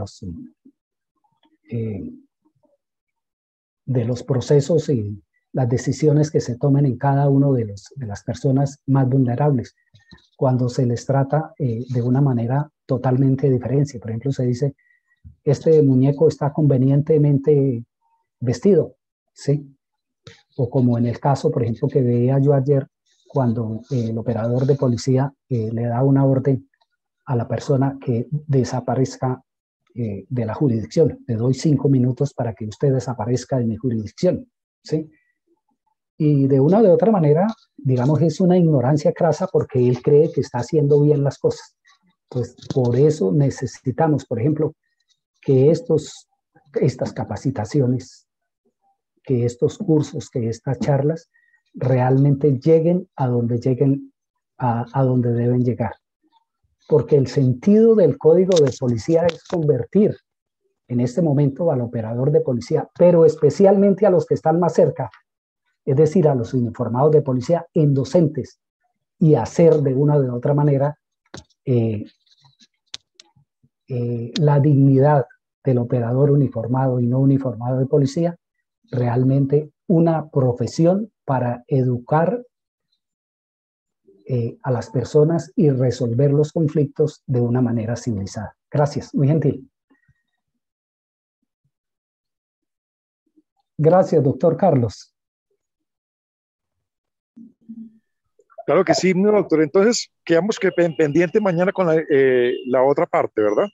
los procesos y las decisiones que se tomen en cada uno de las personas más vulnerables, cuando se les trata de una manera totalmente diferente. Por ejemplo, se dice, este muñeco está convenientemente vestido, ¿sí? O como en el caso, por ejemplo, que veía yo ayer, cuando el operador de policía le da una orden a la persona que desaparezca de la jurisdicción. Le doy 5 minutos para que usted desaparezca de mi jurisdicción, ¿sí? Y de una u otra manera, digamos, es una ignorancia crasa porque él cree que está haciendo bien las cosas. Pues por eso necesitamos, por ejemplo, que estas capacitaciones, que estos cursos, que estas charlas realmente lleguen a donde deben llegar. Porque el sentido del código de policía es convertir en este momento al operador de policía, pero especialmente a los que están más cerca, es decir, a los uniformados de policía, en docentes, y hacer de una u otra manera la dignidad del operador uniformado y no uniformado de policía realmente una profesión para educar a las personas y resolver los conflictos de una manera civilizada. Gracias, muy gentil. Gracias, doctor Carlos. Claro que sí, doctor. Entonces, quedamos pendiente mañana con la otra parte, ¿verdad?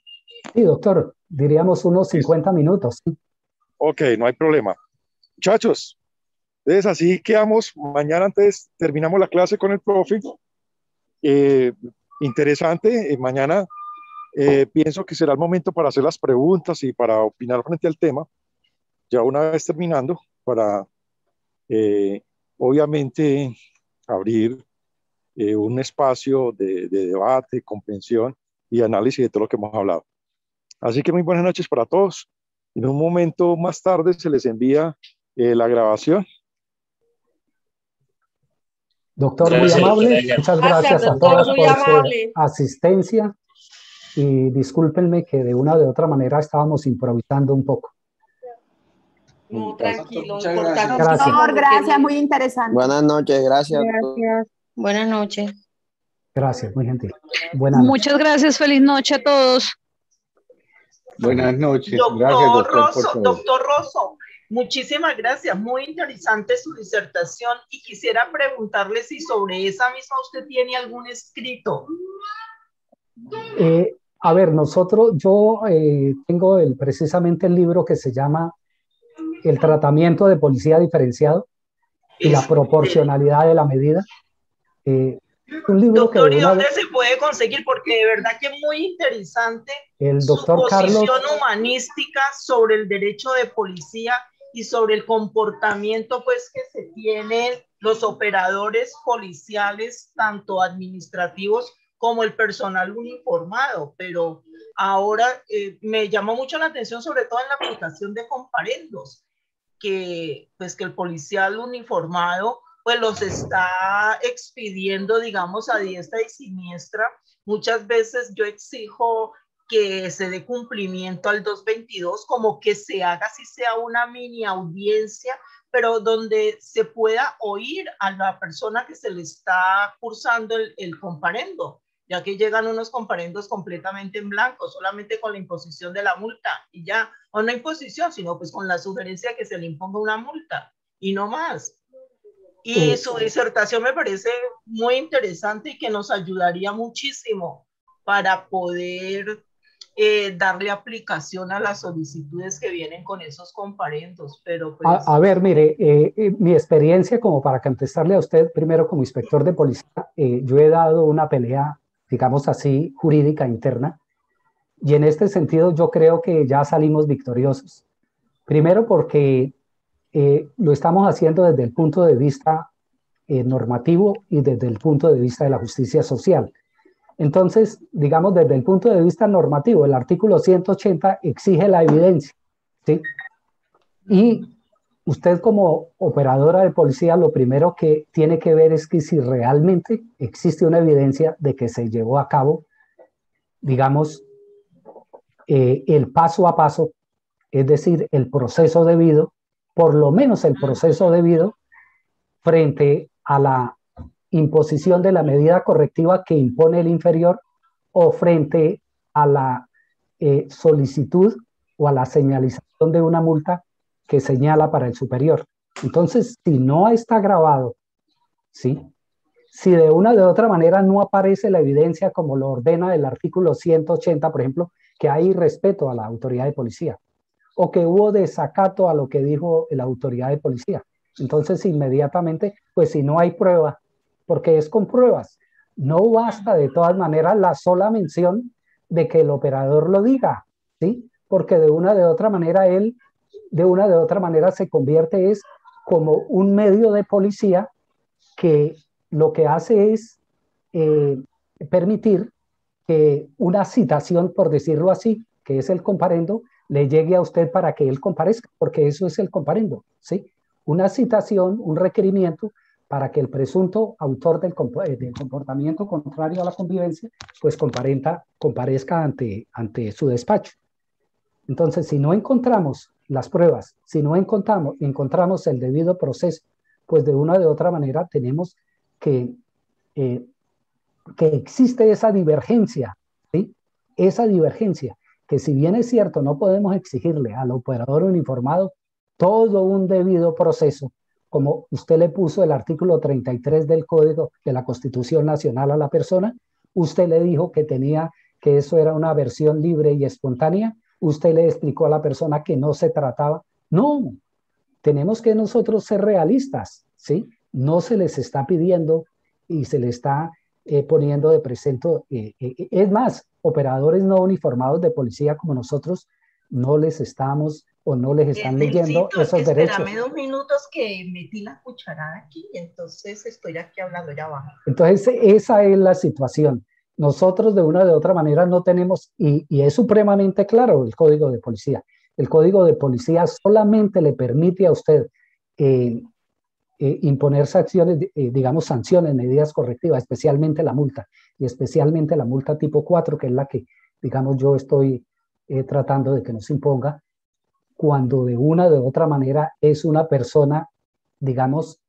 Sí, doctor. Diríamos unos 50 minutos. ¿Sí? Ok, no hay problema. Muchachos, entonces así quedamos. Mañana antes terminamos la clase con el profe. Interesante. Mañana pienso que será el momento para hacer las preguntas y para opinar frente al tema. Ya una vez terminando, para obviamente abrir un espacio de debate, comprensión y análisis de todo lo que hemos hablado. Así que muy buenas noches para todos. En un momento más tarde se les envía la grabación. Doctor, muy amable. Muchas gracias a todos por su asistencia y discúlpenme que de una o de otra manera estábamos improvisando un poco. No, tranquilo. Muchas gracias. Doctor, gracias, muy interesante. Buenas noches, gracias. Gracias. Buenas noches. Gracias, muy gentil. Buenas noches. Muchas gracias, feliz noche a todos. Buenas noches. Doctor Rosso, muchísimas gracias. Muy interesante su disertación y quisiera preguntarle si sobre esa misma usted tiene algún escrito. A ver, yo tengo precisamente el libro que se llama El tratamiento de policía diferenciado y la proporcionalidad de la medida. Un libro doctor, ¿y dónde se puede conseguir? Porque de verdad que es muy interesante el doctor su posición Carlos, humanística sobre el derecho de policía y sobre el comportamiento pues que se tienen los operadores policiales, tanto administrativos como el personal uniformado. Pero ahora me llamó mucho la atención, sobre todo en la aplicación de comparendos, que el policial uniformado pues los está expidiendo, digamos, a diestra y siniestra. Muchas veces yo exijo que se dé cumplimiento al 222, como que se haga, si sea una mini audiencia, pero donde se pueda oír a la persona que se le está cursando el comparendo, ya que llegan unos comparendos completamente en blanco, solamente con la imposición de la multa, y ya, o no imposición, sino pues con la sugerencia que se le imponga una multa, y no más. Y su disertación me parece muy interesante y que nos ayudaría muchísimo para poder darle aplicación a las solicitudes que vienen con esos comparendos. Pero pues... a ver, mire, mi experiencia como para contestarle a usted, primero como inspector de policía, yo he dado una pelea, digamos así, jurídica interna, y en este sentido yo creo que ya salimos victoriosos. Primero porque lo estamos haciendo desde el punto de vista normativo y desde el punto de vista de la justicia social. Entonces, digamos, desde el punto de vista normativo, el artículo 180 exige la evidencia, ¿sí? Y usted como operadora de policía, lo primero que tiene que ver es que si realmente existe una evidencia de que se llevó a cabo, digamos, el paso a paso, es decir, el proceso debido, por lo menos el proceso debido, frente a la imposición de la medida correctiva que impone el inferior o frente a la solicitud o a la señalización de una multa que señala para el superior. Entonces, si no está grabado, ¿sí? Si de una o de otra manera no aparece la evidencia como lo ordena el artículo 180, por ejemplo, que hay respeto a la autoridad de policía, o que hubo desacato a lo que dijo la autoridad de policía. Entonces, inmediatamente, pues si no hay prueba, porque es con pruebas, no basta de todas maneras la sola mención de que el operador lo diga, ¿sí? Porque de una de otra manera él, de una de otra manera se convierte es como un medio de policía que lo que hace es permitir que una citación, por decirlo así, que es el comparendo, le llegue a usted para que él comparezca, porque eso es el comparendo, ¿sí? Una citación, un requerimiento para que el presunto autor del comportamiento contrario a la convivencia, pues comparezca ante su despacho. Entonces, si no encontramos las pruebas, si no encontramos el debido proceso, pues de una o de otra manera tenemos que existe esa divergencia, ¿sí? Esa divergencia, que si bien es cierto, no podemos exigirle al operador uniformado todo un debido proceso, como usted le puso el artículo 33 del Código de la Constitución Nacional a la persona, usted le dijo que eso era una versión libre y espontánea, usted le explicó a la persona que no se trataba. No, tenemos que nosotros ser realistas, ¿sí? No se les está pidiendo y se le está poniendo de presente. Es más, operadores no uniformados de policía como nosotros no les estamos o no les están leyendo esos derechos. Espérame 2 minutos que metí la cucharada aquí, entonces estoy aquí hablando ya abajo. Entonces, esa es la situación. Nosotros de una o de otra manera no tenemos, y es supremamente claro el Código de Policía. El Código de Policía solamente le permite a usted imponer sanciones, digamos sanciones, medidas correctivas, especialmente la multa, y especialmente la multa tipo 4, que es la que, digamos, yo estoy tratando de que nos imponga, cuando de una o de otra manera es una persona, digamos,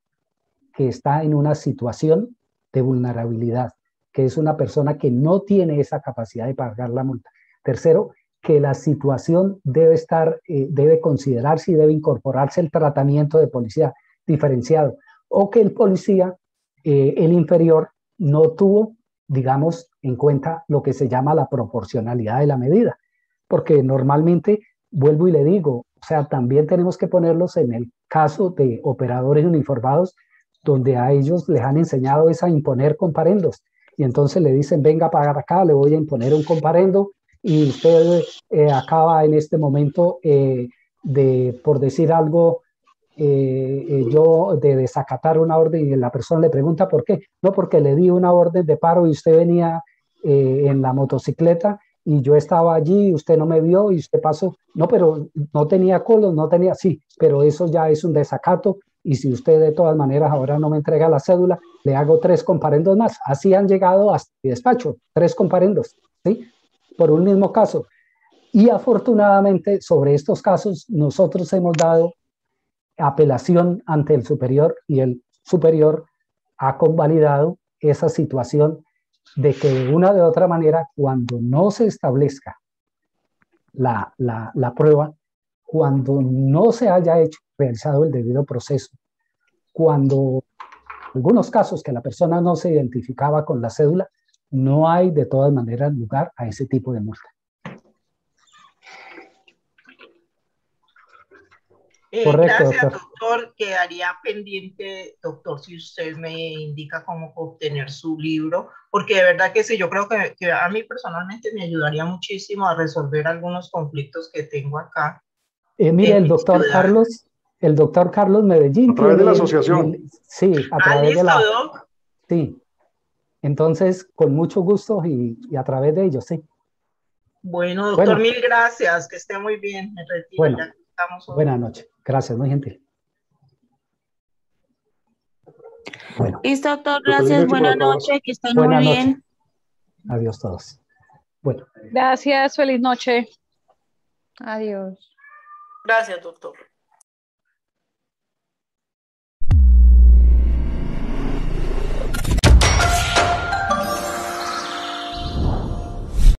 que está en una situación de vulnerabilidad, que es una persona que no tiene esa capacidad de pagar la multa. Tercero, que la situación debe considerarse y debe incorporarse el tratamiento de policía diferenciado, o que el policía, el inferior, no tuvo, digamos, en cuenta lo que se llama la proporcionalidad de la medida, porque normalmente, vuelvo y le digo, o sea, también tenemos que ponerlos en el caso de operadores uniformados, donde a ellos les han enseñado es a imponer comparendos, y entonces le dicen, venga para acá, le voy a imponer un comparendo, y usted acaba en este momento por decir algo, yo de desacatar una orden, y la persona le pregunta por qué. No, porque le di una orden de paro y usted venía en la motocicleta y yo estaba allí y usted no me vio y usted pasó. No, pero no tenía colos, no tenía, sí, pero eso ya es un desacato y si usted de todas maneras ahora no me entrega la cédula, le hago 3 comparendos más. Así han llegado hasta mi despacho, 3 comparendos, ¿sí? Por un mismo caso. Y afortunadamente sobre estos casos nosotros hemos dado apelación ante el superior y el superior ha convalidado esa situación de que de una de otra manera, cuando no se establezca la prueba, cuando no se haya realizado el debido proceso, cuando en algunos casos que la persona no se identificaba con la cédula, no hay de todas maneras lugar a ese tipo de multa. Correcto, gracias, doctor. Quedaría pendiente, doctor, si usted me indica cómo obtener su libro, porque de verdad que sí, yo creo que a mí personalmente me ayudaría muchísimo a resolver algunos conflictos que tengo acá. Mire, el doctor Carlos Medellín. A través de la asociación. Sí, a través de la... Doc. Sí. Entonces, con mucho gusto y a través de ellos, sí. Bueno, doctor, mil gracias. Que esté muy bien. Me retiro. Bueno, ya estamos buenas noches. Gracias, muy gentil. Bueno. Listo, doctor. Gracias. Buenas noches. Que estén muy bien. Adiós todos. Bueno. Gracias. Feliz noche. Adiós. Gracias, doctor.